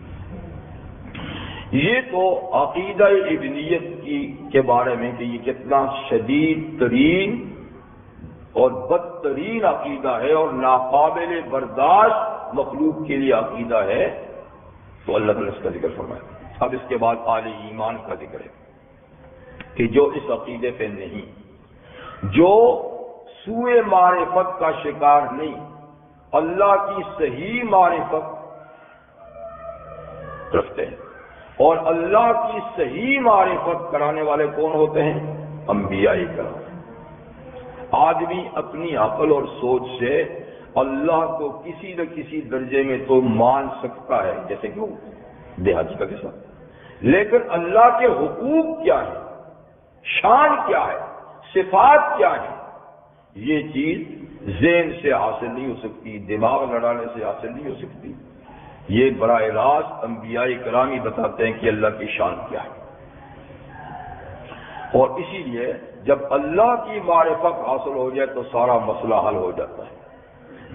یہ تو عقیدہ ابنیت کے بارے میں کہ یہ کتنا شدید ترین اور بدترین عقیدہ ہے اور ناقابل برداشت مخلوق کے لیے عقیدہ ہے، تو اللہ تعالیٰ اس کا ذکر فرمائے. اب اس کے بعد اہل ایمان کا ذکر ہے کہ جو اس عقیدے پہ نہیں، جو سوء معرفت کا شکار نہیں، اللہ کی صحیح معرفت رکھتے ہیں. اور اللہ کی صحیح معرفت کرانے والے کون ہوتے ہیں؟ انبیاء کرام. آدمی اپنی عقل اور سوچ سے اللہ کو کسی نہ کسی درجے میں تو مان سکتا ہے، جیسے کہ دیہاتی کا قصہ، لیکن اللہ کے حقوق کیا ہے، شان کیا ہے، صفات کیا ہے، یہ چیز ذہن سے حاصل نہیں ہو سکتی، دماغ لڑانے سے حاصل نہیں ہو سکتی. یہ براہ راست انبیاء کرام ہی بتاتے ہیں کہ اللہ کی شان کیا ہے. اور اسی لیے جب اللہ کی معرفت حاصل ہو جائے تو سارا مسئلہ حل ہو جاتا ہے.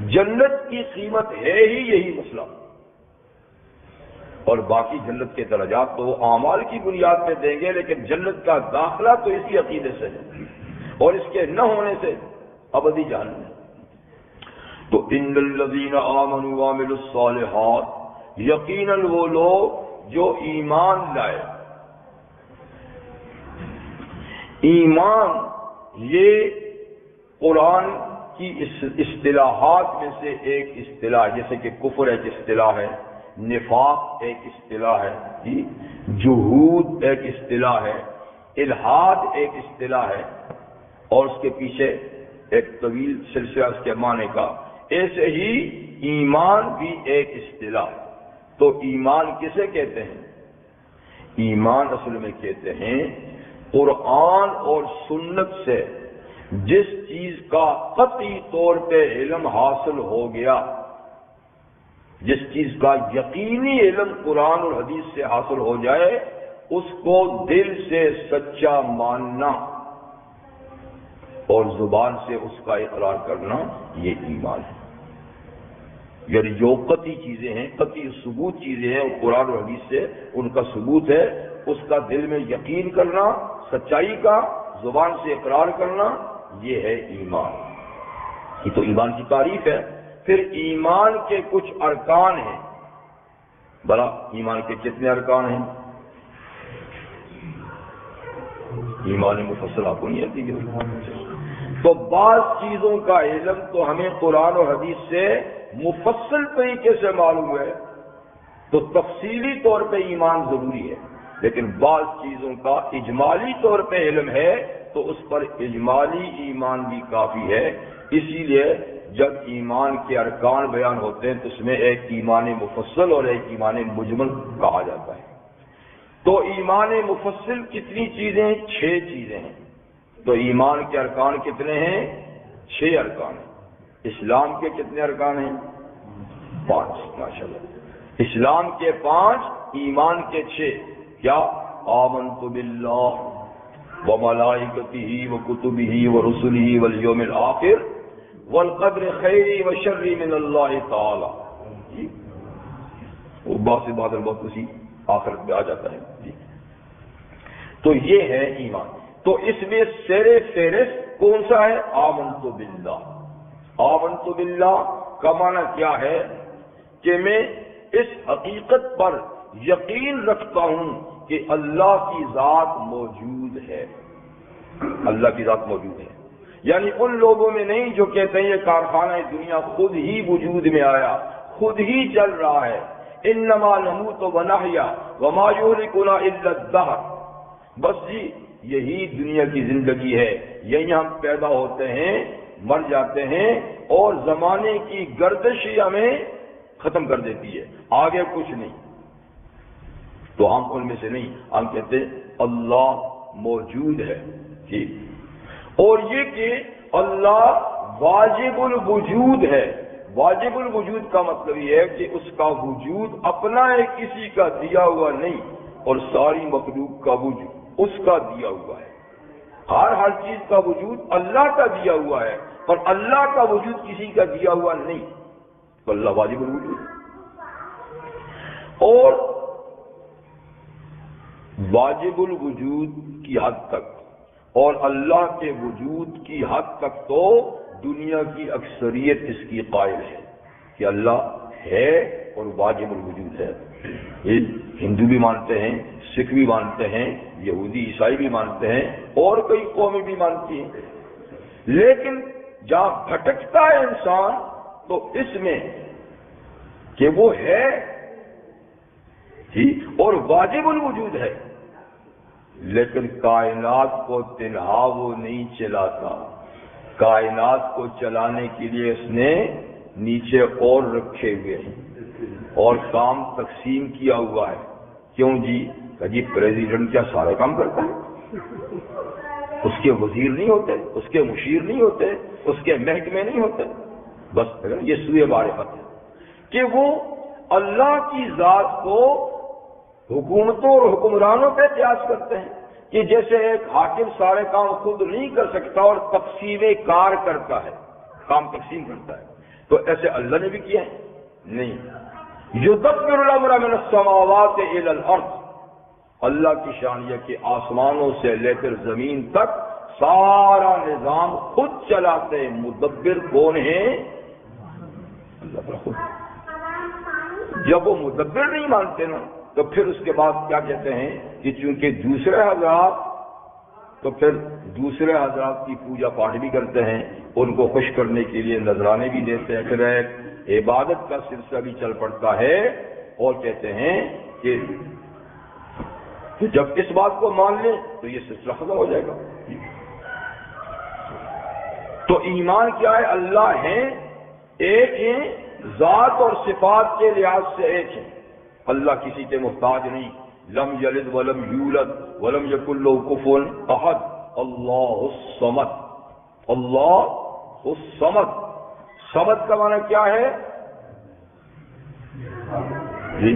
جنت کی قیمت ہے ہی یہی مسئلہ، اور باقی جنت کے درجات تو وہ اعمال کی بنیاد پہ دیں گے، لیکن جنت کا داخلہ تو اسی عقیدے سے ہے، اور اس کے نہ ہونے سے ابدی جہنم ہے. تو ان الذین آمنوا وعملوا الصالحات، یقیناً وہ لوگ جو ایمان لائے. ایمان یہ قرآن کی اصطلاحات میں سے ایک اصطلاح، جیسے کہ کفر ایک اصطلاح ہے، نفاق ایک اصطلاح ہے، جہود ایک اصطلاح ہے، الحاد ایک اصطلاح ہے، اور اس کے پیچھے ایک طویل سلسلہ اس کے معنی کا. ایسے ہی ایمان بھی ایک اصطلاح. تو ایمان کسے کہتے ہیں؟ ایمان اصل میں کہتے ہیں قرآن اور سنت سے جس چیز کا قطعی طور پہ علم حاصل ہو گیا، جس چیز کا یقینی علم قرآن اور حدیث سے حاصل ہو جائے، اس کو دل سے سچا ماننا اور زبان سے اس کا اقرار کرنا، یہ ایمان ہے. یعنی جو قطعی چیزیں ہیں، قطعی ثبوت چیزیں ہیں، قرآن اور حدیث سے ان کا ثبوت ہے، اس کا دل میں یقین کرنا، سچائی کا زبان سے اقرار کرنا، یہ ہے ایمان. یہ تو ایمان کی تعریف ہے. پھر ایمان کے کچھ ارکان ہیں. بلا ایمان کے کتنے ارکان ہیں؟ ایمان مفصل آپ کو نہیں آتی ہے. تو بعض چیزوں کا علم تو ہمیں قرآن و حدیث سے مفصل طریقے سے معلوم ہے، تو تفصیلی طور پہ ایمان ضروری ہے. لیکن بعض چیزوں کا اجمالی طور پہ علم ہے تو اس پر اجمالی ایمان بھی کافی ہے. اسی لیے جب ایمان کے ارکان بیان ہوتے ہیں تو اس میں ایک ایمان مفصل اور ایک ایمان مجمل کہا جاتا ہے. تو ایمان مفصل کتنی چیزیں؟ 6 چیزیں ہیں. تو ایمان کے ارکان کتنے ہیں؟ 6 ارکان ہیں. اسلام کے کتنے ارکان ہیں؟ 5. ماشاءاللہ. اسلام کے 5، ایمان کے 6. کیا؟ آمنت باللہ وملائکتہ وکتبہ ورسلہ والیوم الآخر والقدر خیر وشر من اللہ تعالی. وہ بعض بادل بہت اسی آخرت میں آ جاتا ہے. تو یہ ہے ایمان. تو اس میں سر فہرست کون سا ہے؟ آمنت باللہ. آمنت باللہ کا معنی کیا ہے؟ کہ میں اس حقیقت پر یقین رکھتا ہوں کہ اللہ کی ذات موجود ہے. اللہ کی ذات موجود ہے. یعنی ان لوگوں میں نہیں جو کہتے ہیں یہ کارخانہ دنیا خود ہی وجود میں آیا، خود ہی چل رہا ہے، انما نموت ونحیا وما یہلکنا الا الدہر، بس جی یہی دنیا کی زندگی ہے، یہی ہم پیدا ہوتے ہیں، مر جاتے ہیں، اور زمانے کی گردش ہی ہمیں ختم کر دیتی ہے، آگے کچھ نہیں۔ تو ہم ان میں سے نہیں، ہم کہتے ہیں اللہ موجود ہے، ٹھیک، اور یہ کہ اللہ واجب الوجود ہے۔ واجب الوجود کا مطلب یہ ہے کہ اس کا وجود اپنا ہے، کسی کا دیا ہوا نہیں، اور ساری مخلوق کا وجود اس کا دیا ہوا ہے۔ ہر چیز کا وجود اللہ کا دیا ہوا ہے، اور اللہ کا وجود کسی کا دیا ہوا نہیں، تو اللہ واجب الوجود ہے۔ اور واجب الوجود کی حد تک اور اللہ کے وجود کی حد تک تو دنیا کی اکثریت اس کی قائل ہے کہ اللہ ہے اور واجب الوجود ہے۔ یہ ہندو بھی مانتے ہیں، سکھ بھی مانتے ہیں، یہودی عیسائی بھی مانتے ہیں، اور کئی قومیں بھی مانتی ہیں، لیکن جہاں بھٹکتا ہے انسان تو اس میں کہ وہ ہے ہی اور واجب الوجود ہے، لیکن کائنات کو تنہا وہ نہیں چلاتا، کائنات کو چلانے کے لیے اس نے نیچے اور رکھے ہوئے ہیں اور کام تقسیم کیا ہوا ہے۔ کیوں جی؟ کہ پریزیڈنٹ کیا سارے کام کرتا ہے؟ اس کے وزیر نہیں ہوتے، اس کے مشیر نہیں ہوتے، اس کے محکمے نہیں ہوتے؟ بس یہ سوئے معرفت ہے کہ وہ اللہ کی ذات کو حکومتوں اور حکمرانوں پہ قیاس کرتے ہیں کہ جیسے ایک حاکم سارے کام خود نہیں کر سکتا اور تقسیم کار کرتا ہے، کام تقسیم کرتا ہے، تو ایسے اللہ نے بھی کیا ہے؟ نہیں۔ یدبر الامر من السماوات الی الارض، اللہ کی شان یہ کہ آسمانوں سے لے کر زمین تک سارا نظام خود چلاتے ہیں۔ مدبر کون ہے؟ اللہ خود۔ جب وہ مدبر نہیں مانتے نا تو پھر اس کے بعد کیا کہتے ہیں کہ چونکہ دوسرے حضرات، تو پھر دوسرے حضرات کی پوجا پاٹ بھی کرتے ہیں، ان کو خوش کرنے کے لیے نذرانے بھی دیتے ہیں، پھر ایک عبادت کا سلسلہ بھی چل پڑتا ہے، اور کہتے ہیں کہ جب اس بات کو مان لیں تو یہ سلسلہ ختم ہو جائے گا۔ تو ایمان کیا ہے؟ اللہ ہیں، ایک ہیں، ذات اور صفات کے لحاظ سے ایک ہیں، اللہ کسی کے محتاج نہیں۔ لم یلد ولم یولد ولم یکن لہ کفوا احد، اللہ الصمد، اللہ الصمد۔ صمد کا معنی کیا ہے جی؟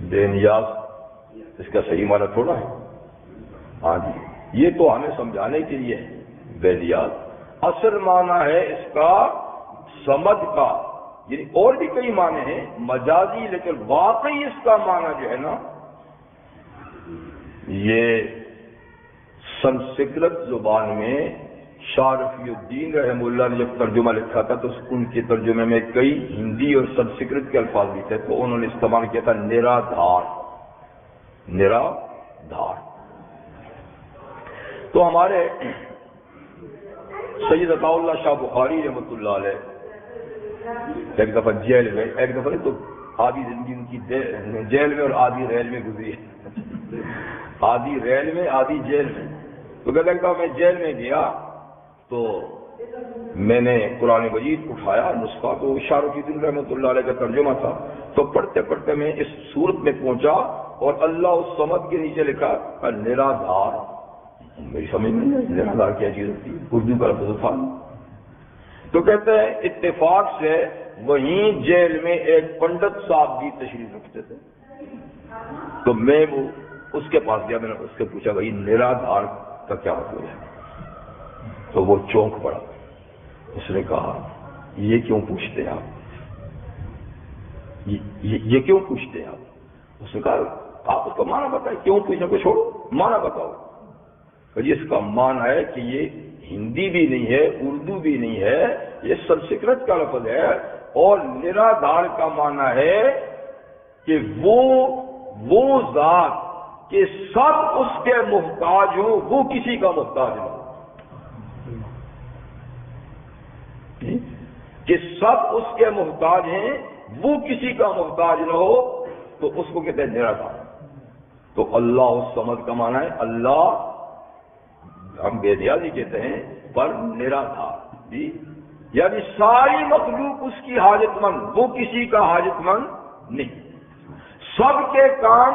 بے نیاز۔ اس کا صحیح معنی تھوڑا ہے، ہاں جی، یہ تو ہمیں سمجھانے کے لیے ہے بے نیاز۔ اصل معنی ہے اس کا صمد کا، یعنی اور بھی کئی معنی ہیں مجازی، لیکن واقعی اس کا معنی جو ہے نا، یہ سنسکرت زبان میں شاہ رفیع الدین رحمہ اللہ نے جب ترجمہ لکھا تھا تو ان کے ترجمے میں کئی ہندی اور سنسکرت کے الفاظ بھی تھے، تو انہوں نے استعمال کیا تھا نرادھار، نرادھار۔ تو ہمارے سید عطا اللہ شاہ بخاری رحمۃ اللہ علیہ ایک دفعہ جیل میں، ایک دفعہ تو آدھی زندگی ان کی جیل میں اور آدھی ریل میں گزری ہے، آدھی ریل میں آدھی جیل میں۔ تو کہتا کہ میں جیل میں گیا تو میں نے قرآن مجید اٹھایا، نسخہ تو شاہ رفیع الدین رحمۃ اللہ علیہ کا ترجمہ تھا، تو پڑھتے پڑھتے میں اس صورت میں پہنچا اور اللہ الصمد کے نیچے لکھا نرادھار۔ میری سمجھ میں نہیں نرادھار کیا چیز ہوتی ہے، اردو کا لفظ تھا۔ تو کہتے ہیں اتفاق سے وہیں جیل میں ایک پنڈت صاحب بھی تشریف رکھتے تھے، تو میں وہ اس کے پاس گیا، میں نے اس سے پوچھا بھائی نرادھار کا کیا مطلب ہے؟ تو وہ چونک پڑا، اس نے کہا یہ کیوں پوچھتے ہیں آپ، یہ کیوں پوچھتے ہیں آپ؟ اس نے کہا آپ اس کا معنی بتائیں، کیوں پوچھنے کو چھوڑو، معنی بتاؤ۔ اس کا معنی ہے کہ یہ ہندی بھی نہیں ہے، اردو بھی نہیں ہے، یہ سنسکرت کا لفظ ہے، اور نرادھار کا معنی ہے کہ وہ ذات کہ سب اس کے محتاج ہوں، وہ کسی کا محتاج نہ ہو۔ کہ سب اس کے محتاج ہیں، وہ کسی کا محتاج نہ ہو، تو اس کو کہتے ہیں نراکار۔ تو اللہ الصمد کا معنی ہے اللہ، ہم بے نیازی کہتے ہیں پر نراکار جی، یعنی ساری مخلوق اس کی حاجت مند، وہ کسی کا حاجت مند نہیں، سب کے کام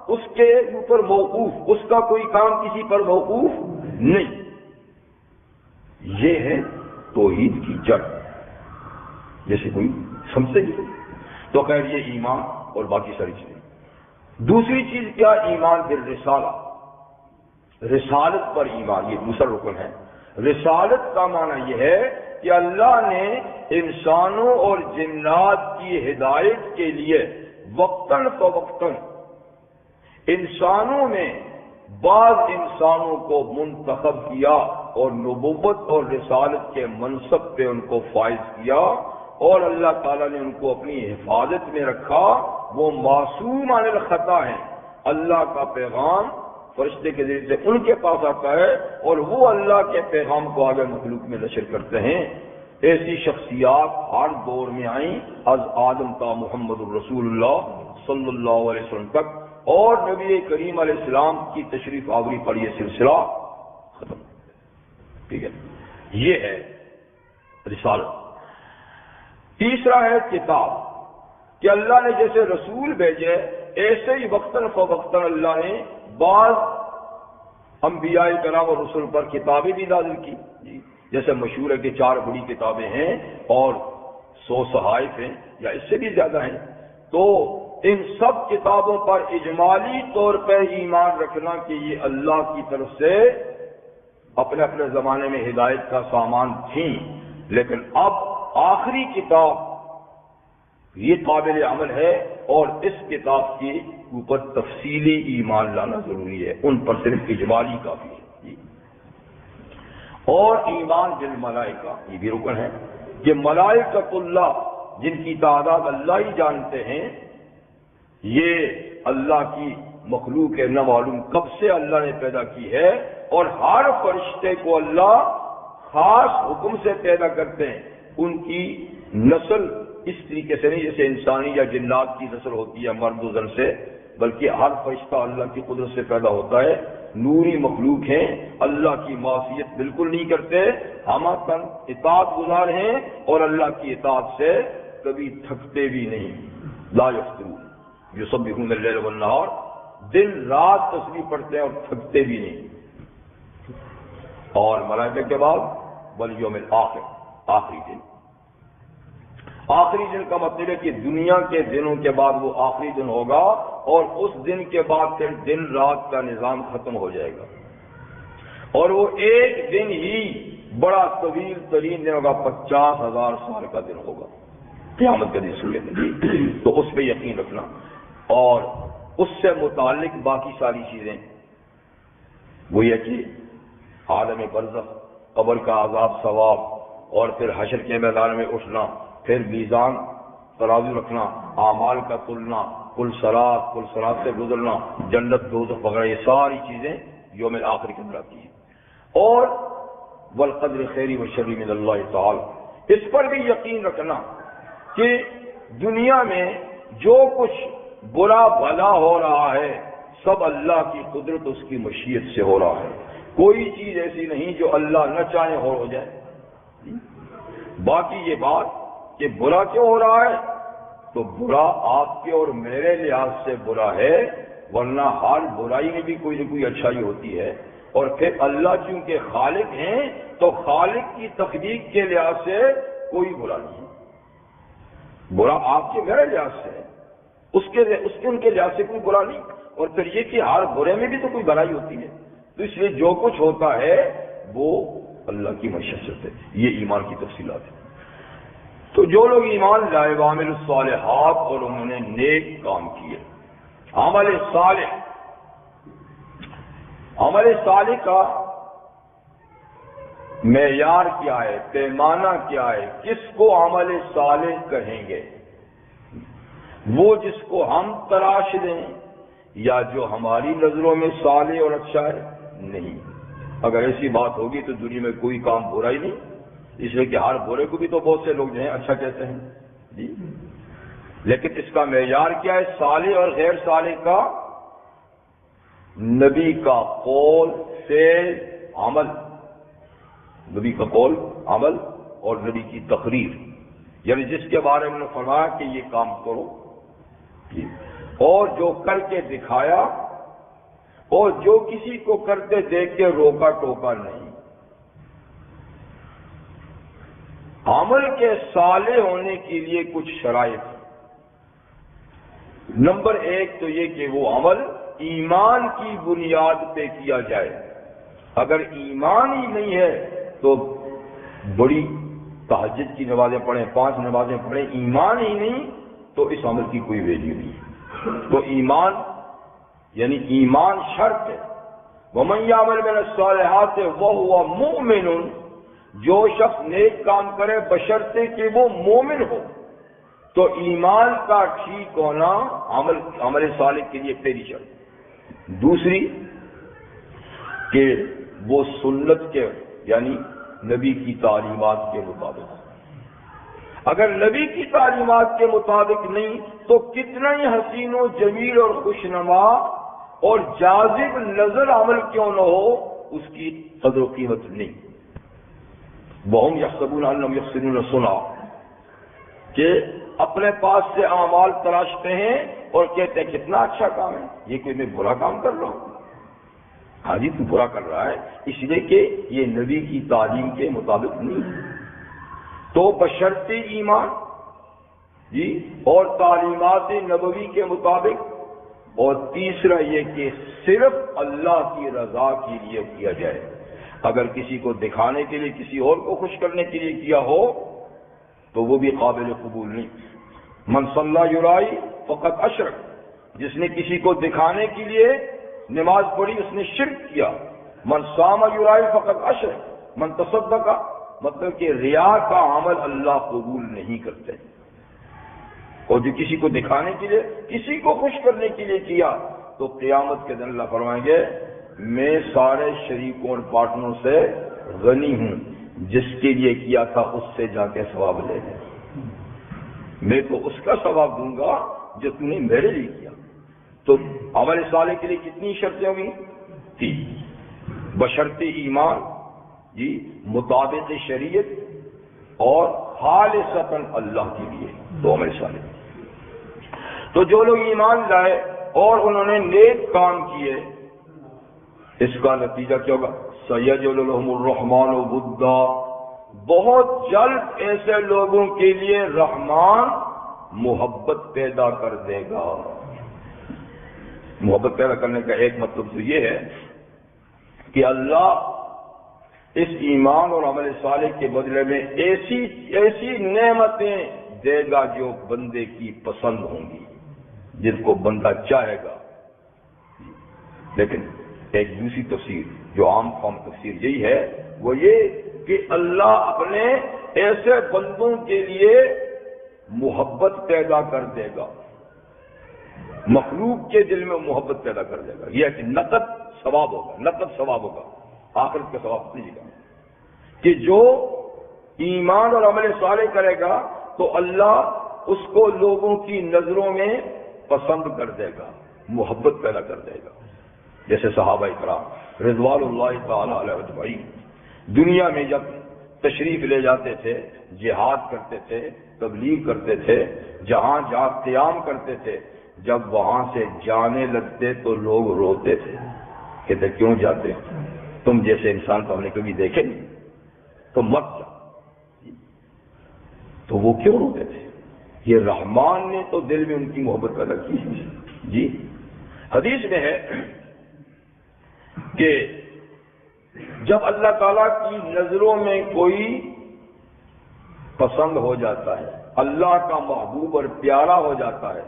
اس کے اوپر موقوف، اس کا کوئی کام کسی پر موقوف نہیں۔ یہ ہے توحید کی جڑ، جیسے کوئی سمجھے گی تو خیر یہ ایمان اور باقی ساری چیزیں۔ دوسری چیز کیا؟ ایمان بالرسالہ، رسالت پر ایمان، یہ دوسرا رکن ہے۔ رسالت کا معنی یہ ہے کہ اللہ نے انسانوں اور جنات کی ہدایت کے لیے وقتاً فوقتاً انسانوں میں بعض انسانوں کو منتخب کیا اور نبوت اور رسالت کے منصب پہ ان کو فائز کیا، اور اللہ تعالیٰ نے ان کو اپنی حفاظت میں رکھا، وہ معصوم عن الخطا ہیں، اللہ کا پیغام فرشتے کے ذریعے سے ان کے پاس آتا ہے اور وہ اللہ کے پیغام کو آگے مخلوق میں نشر کرتے ہیں۔ ایسی شخصیات ہر دور میں آئیں، از آدم تا محمد الرسول اللہ صلی اللہ علیہ وسلم تک، اور نبی کریم علیہ السلام کی تشریف آوری پر یہ سلسلہ ختم۔ ٹھیک ہے، یہ ہے رسالت۔ تیسرا ہے کتاب، کہ اللہ نے جیسے رسول بھیجے ایسے ہی وقتاً فوقتاً اللہ نے بعض انبیاء کرام اور رسول پر کتابیں بھی نازل کی جی، جیسے مشہور ہے کہ 4 بڑی کتابیں ہیں اور 100 صحائف ہیں یا اس سے بھی زیادہ ہیں۔ تو ان سب کتابوں پر اجمالی طور پر ایمان رکھنا کہ یہ اللہ کی طرف سے اپنے اپنے زمانے میں ہدایت کا سامان تھیں، لیکن اب آخری کتاب یہ قابل عمل ہے، اور اس کتاب کے اوپر تفصیلی ایمان لانا ضروری ہے، ان پر صرف اجمالی کافی ہے جی۔ اور ایمان بالملائکہ، یہ بھی رکن ہے کہ ملائکۃ اللہ، جن کی تعداد اللہ ہی جانتے ہیں، یہ اللہ کی مخلوق ہے، نہ معلوم کب سے اللہ نے پیدا کی ہے، اور ہر فرشتے کو اللہ خاص حکم سے پیدا کرتے ہیں۔ ان کی نسل اس طریقے سے نہیں جیسے انسانی یا جنات کی نسل ہوتی ہے مرد و زن سے، بلکہ ہر فرشتہ اللہ کی قدرت سے پیدا ہوتا ہے، نوری مخلوق ہیں، اللہ کی معصیت بالکل نہیں کرتے، ہمہ تن اطاعت گزار ہیں، اور اللہ کی اطاعت سے کبھی تھکتے بھی نہیں۔ لا یفترون یسبحون اللیل والنہار، دن رات تسبیح پڑھتے ہیں اور تھکتے بھی نہیں۔ اور ملائکہ کے بعد والیوم الآخر، آخری دن۔ آخری دن کا مطلب ہے کہ دنیا کے دنوں کے بعد وہ آخری دن ہوگا، اور اس دن کے بعد پھر دن رات کا نظام ختم ہو جائے گا، اور وہ ایک دن ہی بڑا طویل ترین دن ہوگا، 50,000 سال کا دن ہوگا، قیامت کا دن سننے دن۔ تو اس پہ یقین رکھنا، اور اس سے متعلق باقی ساری چیزیں وہ یہ کہ عالم برزخ، قبر کا عذاب ثواب، اور پھر حشر کے میدان میں اٹھنا، پھر میزان ترازو رکھنا، اعمال کا تلنا، کل صراط سے گزرنا، جنت دوزخ وغیرہ، یہ ساری چیزیں یوم آخر کے اندر آتی ہیں۔ اور والقدر خیری و شری من اللہ تعالی، اس پر بھی یقین رکھنا کہ دنیا میں جو کچھ برا بھلا ہو رہا ہے سب اللہ کی قدرت، اس کی مشیت سے ہو رہا ہے، کوئی چیز ایسی نہیں جو اللہ نہ چاہے ہو جائے۔ باقی یہ بات کہ برا کیوں ہو رہا ہے، تو برا آپ کے اور میرے لحاظ سے برا ہے، ورنہ ہر برائی میں بھی کوئی نہ کوئی اچھائی ہوتی ہے، اور پھر اللہ چونکہ خالق ہیں تو خالق کی تخلیق کے لحاظ سے کوئی برا نہیں ہے، برا آپ کے میرے لحاظ سے ہے، ان کے لحاظ سے کوئی برا نہیں، اور پھر یہ کہ ہر برے میں بھی تو کوئی بھلائی ہوتی ہے، تو اس لیے جو کچھ ہوتا ہے وہ اللہ کی مشیت ہے۔ یہ ایمان کی تفصیلات ہے۔ تو جو لوگ ایمان لائے وعملوا الصالحات، اور انہوں نے نیک کام کیے، عمل صالح کا معیار کیا ہے، پیمانہ کیا ہے، کس کو عمل صالح کہیں گے؟ وہ جس کو ہم تراش دیں یا جو ہماری نظروں میں صالح اور اچھا ہے؟ نہیں، اگر ایسی بات ہوگی تو دنیا میں کوئی کام برا ہی نہیں، اس لیے کہ ہر برے کو بھی تو بہت سے لوگ جو ہیں اچھا کہتے ہیں جی، لیکن اس کا معیار کیا ہے؟ صالح اور غیر صالح کا نبی کا قول، فعل، عمل، نبی کا قول، عمل اور نبی کی تقریر، یعنی جس کے بارے میں انہوں نے فرمایا کہ یہ کام کرو جی، اور جو کر کے دکھایا اور جو کسی کو کرتے دیکھ کے روکا ٹوکا نہیں۔ عمل کے صالح ہونے کے لیے کچھ شرائط ہیں۔ نمبر ایک تو یہ کہ وہ عمل ایمان کی بنیاد پہ کیا جائے۔ اگر ایمان ہی نہیں ہے تو بڑی تہجد کی نمازیں پڑھیں، 5 نمازیں پڑھیں، ایمان ہی نہیں تو اس عمل کی کوئی ویلیو نہیں ہے۔ تو ایمان یعنی ایمان شرط ہے۔ وَمَن يَعْمَلْ مِنَ الصَّالِحَاتِ وَهُوَ مُؤْمِنٌ، جو شخص نیک کام کرے بشرطے کہ وہ مومن ہو، تو ایمان کا ٹھیک ہونا عمل صالح کے لیے پہلی شرط۔ دوسری کہ وہ سنت کے یعنی نبی کی تعلیمات کے مطابق۔ اگر نبی کی تعلیمات کے مطابق نہیں تو کتنا ہی حسین و جمیل اور خوشنما اور جاذب نظر عمل کیوں نہ ہو، اس کی قدر و قیمت نہیں۔ وَهُمْ يَحْسَبُونَ أَنَّهُمْ يُحْسِنُونَ صُنْعًا، کہ اپنے پاس سے اعمال تراشتے ہیں اور کہتے ہیں کتنا اچھا کام ہے، یہ کوئی میں برا کام کر رہا ہوں۔ ہاں جی، تو برا کر رہا ہے اس لیے کہ یہ نبی کی تعلیم کے مطابق نہیں ہے۔ تو بشرط ایمان جی اور تعلیمات نبوی کے مطابق، اور تیسرا یہ کہ صرف اللہ کی رضا کے لیے کیا جائے۔ اگر کسی کو دکھانے کے لیے، کسی اور کو خوش کرنے کے لیے کیا ہو تو وہ بھی قابل قبول نہیں۔ من صلی یرائی فقط اشرک، جس نے کسی کو دکھانے کے لیے نماز پڑھی اس نے شرک کیا۔ من صام یرائی فقط اشرک، من تصدق، مطلب کہ ریا کا عمل اللہ قبول نہیں کرتے۔ اور جو کسی کو دکھانے کے لیے، کسی کو خوش کرنے کے لیے کیا تو قیامت کے دن اللہ فرمائیں گے میں سارے شریکوں اور پارٹنروں سے غنی ہوں، جس کے لیے کیا تھا اس سے جا کے ثواب لے لے، میں تو اس کا ثواب دوں گا جو تم نے میرے لیے کیا۔ تو عمل صالح کے لیے کتنی شرطیں ہوگی؟ 3، بشرط ایمان جی، مطابق شریعت اور خالصتاً اللہ کے لیے، تو عمل صالح۔ تو جو لوگ ایمان لائے اور انہوں نے نیک کام کیے، اس کا نتیجہ کیا ہوگا؟ سَيَجْعَلُ لَهُمُ الرَّحْمَنُ وُدًّا، بہت جلد ایسے لوگوں کے لیے رحمان محبت پیدا کر دے گا۔ محبت پیدا کرنے کا ایک مطلب تو یہ ہے کہ اللہ اس ایمان اور عمل صالح کے بدلے میں ایسی نعمتیں دے گا جو بندے کی پسند ہوں گی، جن کو بندہ چاہے گا۔ لیکن ایک دوسری تفسیر جو عام قوم تفسیر یہی ہے، وہ یہ کہ اللہ اپنے ایسے بندوں کے لیے محبت پیدا کر دے گا، مخلوق کے دل میں محبت پیدا کر دے گا۔ یہ کہ نقد ثواب ہوگا، نقد ثواب ہوگا، آخرت کا ثواب نہیں گا، کہ جو ایمان اور عمل صالح کرے گا تو اللہ اس کو لوگوں کی نظروں میں پسند کر دے گا، محبت پیدا کر دے گا۔ جیسے صحابہ کرام رضوان اللہ تعالی علیہ اجمعین دنیا میں جب تشریف لے جاتے تھے، جہاد کرتے تھے، تبلیغ کرتے تھے، جہاں جہاں قیام کرتے تھے، جب وہاں سے جانے لگتے تو لوگ روتے تھے، کہتے کیوں جاتے؟ تم جیسے انسان تو ہم نے کبھی دیکھے نہیں، تو مت جاؤ۔ تو وہ کیوں روتے تھے؟ یہ رحمان نے تو دل میں ان کی محبت پیدا کی جی۔ حدیث میں ہے کہ جب اللہ تعالیٰ کی نظروں میں کوئی پسند ہو جاتا ہے، اللہ کا محبوب اور پیارا ہو جاتا ہے،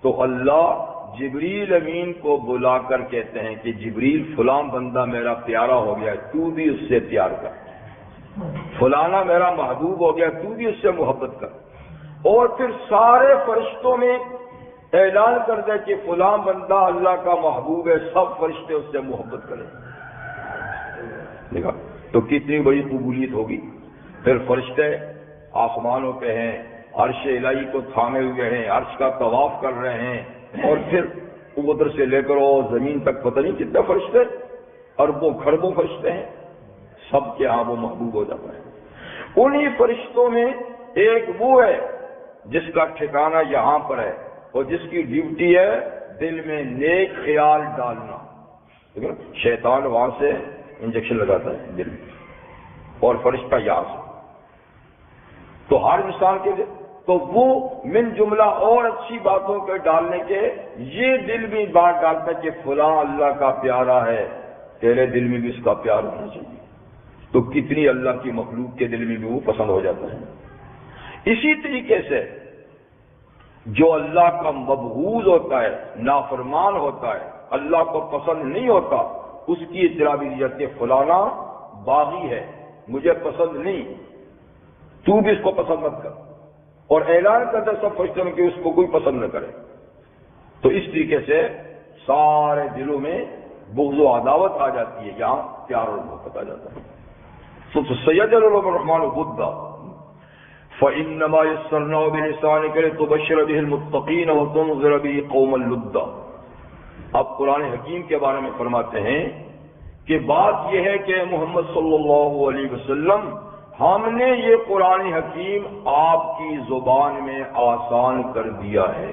تو اللہ جبریل امین کو بلا کر کہتے ہیں کہ جبریل فلاں بندہ میرا پیارا ہو گیا، تو بھی اس سے پیار کر، فلانا میرا محبوب ہو گیا، تو بھی اس سے محبت کر۔ اور پھر سارے فرشتوں میں اعلان کر دے کہ فلاں بندہ اللہ کا محبوب ہے، سب فرشتے اس سے محبت کریں۔ دیکھا تو کتنی بڑی قبولیت ہوگی۔ پھر فرشتے آسمانوں پہ ہیں، عرش الہی کو تھامے ہوئے ہیں، عرش کا طواف کر رہے ہیں، اور پھر ادھر سے لے کر زمین تک پتہ نہیں کتنے فرشتے، اربوں کھربوں فرشتے ہیں، سب کے ہاں وہ محبوب ہو جاتا ہے۔ انہی فرشتوں میں ایک وہ ہے جس کا ٹھکانہ یہاں پر ہے اور جس کی ڈیوٹی ہے دل میں نیک خیال ڈالنا۔ شیطان وہاں سے انجیکشن لگاتا ہے دل میں، اور فرشتہ یہاں سے، تو ہر انسان کے لیے تو وہ من جملہ اور اچھی باتوں کے ڈالنے کے یہ دل میں بات ڈالتا ہے کہ فلاں اللہ کا پیارا ہے، تیرے دل میں بھی اس کا پیار ہونا چاہیے، تو کتنی اللہ کی مخلوق کے دل میں بھی وہ پسند ہو جاتا ہے۔ اسی طریقے سے جو اللہ کا مبغوض ہوتا ہے، نافرمان ہوتا ہے، اللہ کو پسند نہیں ہوتا، اس کی اطلاع بھی دی جاتی ہے فلانا باغی ہے، مجھے پسند نہیں، تو بھی اس کو پسند مت کر، اور اعلان کرتا سب فرشتوں میں کہ اس کو کوئی پسند نہ کرے۔ تو اس طریقے سے سارے دلوں میں بغض و عداوت آ جاتی ہے، یہاں پیار اور محبت آ جاتا ہے۔ تو سیجعل الرحمن غدا فإنما يسرناه بلسانك لتبشر به المتقين وتنذر به قوما لدا۔ اب قرآن حکیم کے بارے میں فرماتے ہیں کہ بات یہ ہے کہ محمد صلی اللہ علیہ وسلم ہم نے یہ قرآن حکیم آپ کی زبان میں آسان کر دیا ہے،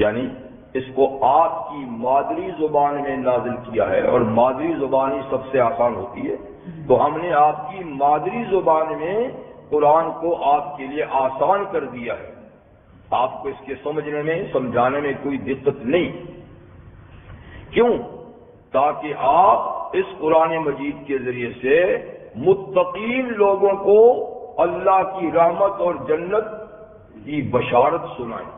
یعنی اس کو آپ کی مادری زبان میں نازل کیا ہے، اور مادری زبان ہی سب سے آسان ہوتی ہے، تو ہم نے آپ کی مادری زبان میں قرآن کو آپ کے لیے آسان کر دیا ہے، آپ کو اس کے سمجھنے میں سمجھانے میں کوئی دقت نہیں۔ کیوں؟ تاکہ آپ اس قرآن مجید کے ذریعے سے متقین لوگوں کو اللہ کی رحمت اور جنت کی بشارت سنائیں،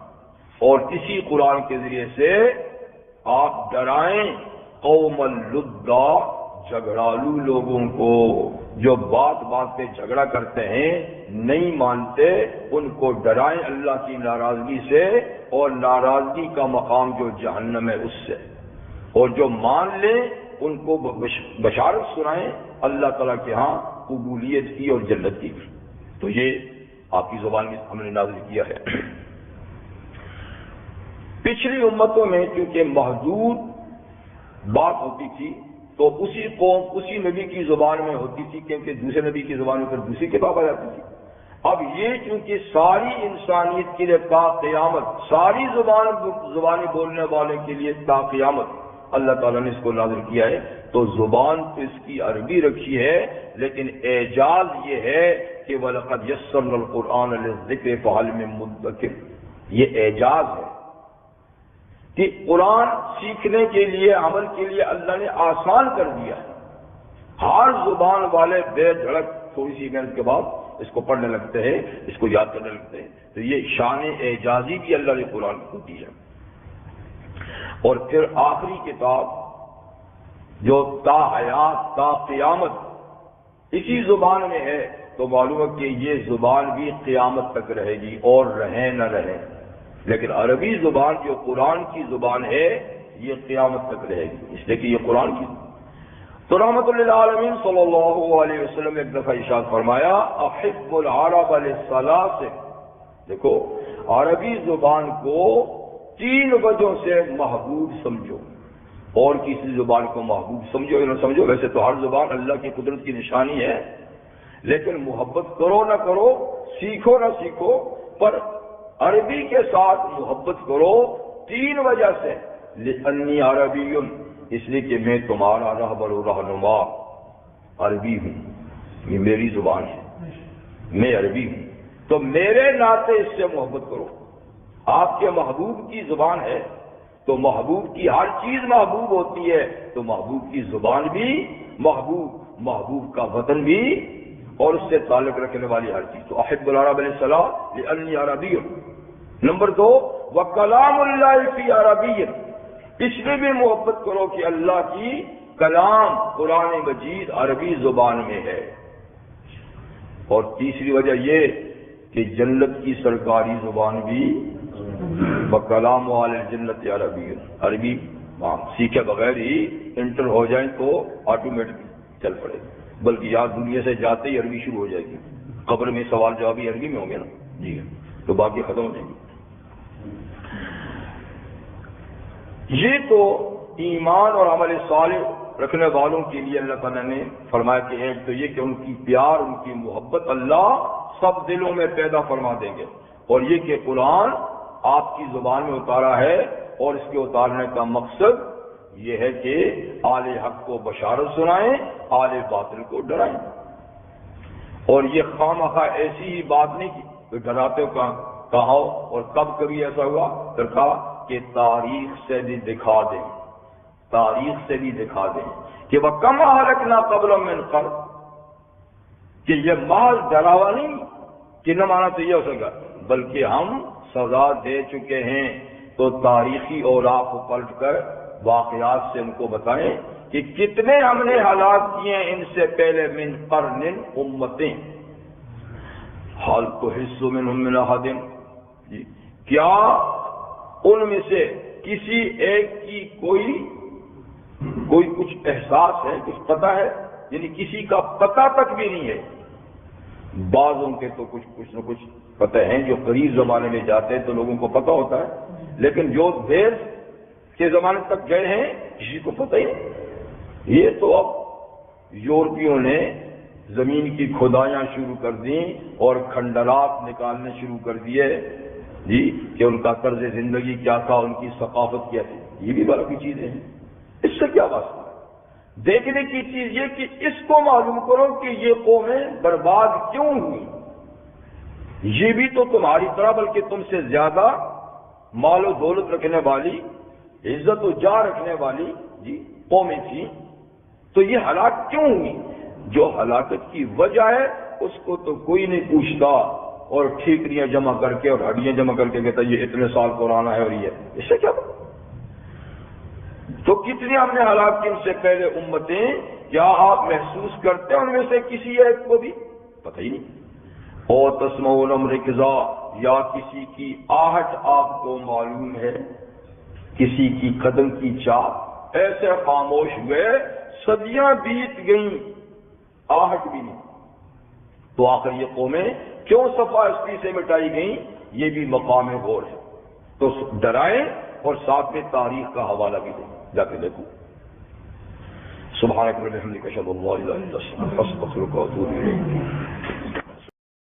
اور اسی قرآن کے ذریعے سے آپ ڈرائیں قوم اللدا، جھگڑالو لوگوں کو، جو بات بات پہ جھگڑا کرتے ہیں، نہیں مانتے، ان کو ڈرائیں اللہ کی ناراضگی سے، اور ناراضگی کا مقام جو جہنم ہے اس سے، اور جو مان لیں ان کو بشارت سنائیں اللہ تعالیٰ کے ہاں قبولیت کی اور جنت کی۔ تو یہ آپ کی زبان میں ہم نے نازل کیا ہے۔ پچھلی امتوں میں کیونکہ محدود بات ہوتی تھی تو اسی قوم اسی نبی کی زبان میں ہوتی تھی، کیونکہ دوسرے نبی کی زبان میں پھر دوسری کتاب آ جاتی تھی۔ اب یہ چونکہ ساری انسانیت کے لیے تا قیامت، ساری زبانیں بولنے والے کے لیے تا قیامت اللہ تعالیٰ نے اس کو نازل کیا ہے، تو زبان تو اس کی عربی رکھی ہے، لیکن اعجاز یہ ہے کہ وَلَقَدْ يَسَّرْنَا الْقُرْآنَ لِلذِّكْرِ فَهَلْ مِن مُدَّكِرٍ، یہ اعجاز ہے کہ قرآن سیکھنے کے لیے، عمل کے لیے اللہ نے آسان کر دیا ہے۔ ہر زبان والے بے دھڑک تھوڑی سی محنت کے بعد اس کو پڑھنے لگتے ہیں، اس کو یاد کرنے لگتے ہیں، تو یہ شان اعجازی بھی اللہ نے قرآن کو دی ہے۔ اور پھر آخری کتاب جو تا حیات تا قیامت اسی زبان میں ہے، تو معلوم ہے کہ یہ زبان بھی قیامت تک رہے گی، اور رہے نہ رہے، لیکن عربی زبان جو قرآن کی زبان ہے یہ قیامت تک رہے گی، اس لیے کہ یہ قرآن کی۔ تو رحمت للعالمین صلی اللہ علیہ وسلم ایک دفعہ ارشاد فرمایا احب العرب للثلاث، دیکھو عربی زبان کو 3 وجہوں سے محبوب سمجھو، اور کسی زبان کو محبوب سمجھو یا نہ سمجھو، ویسے تو ہر زبان اللہ کی قدرت کی نشانی ہے، لیکن محبت کرو نہ کرو، سیکھو نہ سیکھو، پر عربی کے ساتھ محبت کرو 3 وجہ سے۔ لأنی عربی، اس لیے کہ میں تمہارا رہبر و رہنما عربی ہوں، یہ میری زبان ہے، میں عربی ہوں، تو میرے ناطے اس سے محبت کرو۔ آپ کے محبوب کی زبان ہے تو محبوب کی ہر چیز محبوب ہوتی ہے، تو محبوب کی زبان بھی محبوب، محبوب کا وطن بھی، اور اس سے تعلق رکھنے والی ہر چیز۔ تو احب العرب للصلاة لأنی عربی۔ نمبر 2 وکلام اللہ فی عربی، اس میں بھی محبت کرو کہ اللہ کی کلام قرآن مجید عربی زبان میں ہے۔ اور تیسری وجہ یہ کہ جنت کی سرکاری زبان بھی وکلام والے جنت عربی، عربی سیکھے بغیر ہی انٹر ہو جائیں تو آٹومیٹک چل پڑے، بلکہ یہاں دنیا سے جاتے ہی عربی شروع ہو جائے گی، قبر میں سوال جواب ہی عربی میں ہوں گے نا، جی تو باقی ختم ہو جائیں گے۔ یہ تو ایمان اور عمل صالح رکھنے والوں کے لیے اللہ تعالیٰ نے فرمایا کہ ایک تو یہ کہ ان کی پیار، ان کی محبت اللہ سب دلوں میں پیدا فرما دیں گے، اور یہ کہ قرآن آپ کی زبان میں اتارا ہے، اور اس کے اتارنے کا مقصد یہ ہے کہ آل حق کو بشارت سنائیں، آل باطل کو ڈرائیں۔ اور یہ خواہ ایسی ہی بات نہیں کہ ڈراتے ہو کہا ہو، اور کب کبھی ایسا ہوا پھر کہا کہ تاریخ سے بھی دکھا دیں، تاریخ سے بھی دکھا دیں کہ وَكَمْ أَهْلَكْنَا قَبْلَهُم مِّن قَرْنٍ، کہ یہ محض ڈراوا نہیں کہ نہ مانا تو یہ ہو سکا، بلکہ ہم سزا دے چکے ہیں، تو تاریخی اوراق کو پلٹ کر واقعات سے ان کو بتائیں کہ کتنے ہم نے ہلاک کیے ہیں ان سے پہلے، من قرن امتیں، حال تو حصوں میں من احد، کیا ان میں سے کسی ایک کی کوئی کچھ احساس ہے، کچھ پتہ ہے؟ یعنی کسی کا پتہ تک بھی نہیں ہے۔ بعضوں کے تو کچھ نہ کچھ پتہ ہیں، جو قریب زمانے میں جاتے ہیں تو لوگوں کو پتہ ہوتا ہے، لیکن جو دیر کے زمانے تک گئے ہیں کسی کو پتہ ہی نہیں۔ یہ تو اب یورپیوں نے زمین کی کھدائیاں شروع کر دیں اور کھنڈرات نکالنے شروع کر دیے، جی کہ ان کا طرز زندگی کیا تھا، ان کی ثقافت کیا تھی، یہ بھی بڑا کی چیزیں ہیں۔ اس سے کیا بات ہے؟ دیکھنے کی چیز یہ کہ اس کو معلوم کرو کہ یہ قومیں برباد کیوں ہوئی۔ یہ بھی تو تمہاری طرح بلکہ تم سے زیادہ مال و دولت رکھنے والی، عزت و جاہ رکھنے والی جی قومیں تھیں، تو یہ ہلاک کیوں ہوئی؟ جو ہلاکت کی وجہ ہے اس کو تو کوئی نہیں پوچھتا، اور ٹھیکریاں جمع کر کے اور ہڈیاں جمع کر کے کہتا یہ اتنے سال پرانا ہے اور یہ، اس سے کیا بات؟ تو کتنی ہم نے ہلاک کی ان سے پہلے امتیں، کیا آپ محسوس کرتے ہیں ان میں سے کسی ایک کو بھی؟ پتہ ہی نہیں۔ اور تسمعون رکزا، یا کسی کی آہٹ آپ کو معلوم ہے، کسی کی قدم کی چاپ، ایسے خاموش ہوئے صدیاں بیت گئیں، آہٹ بھی نہیں۔ تو آخر یہ قومیں کیوں صفا استی سے مٹائی گئیں؟ یہ بھی مقام غور ہے۔ تو ڈرائیں اور ساتھ میں تاریخ کا حوالہ بھی دیں، جا کے دیکھو۔ سبحانک و بحمدک اشہد ان لا الہ الا انت استغفرک و اتوب الیک۔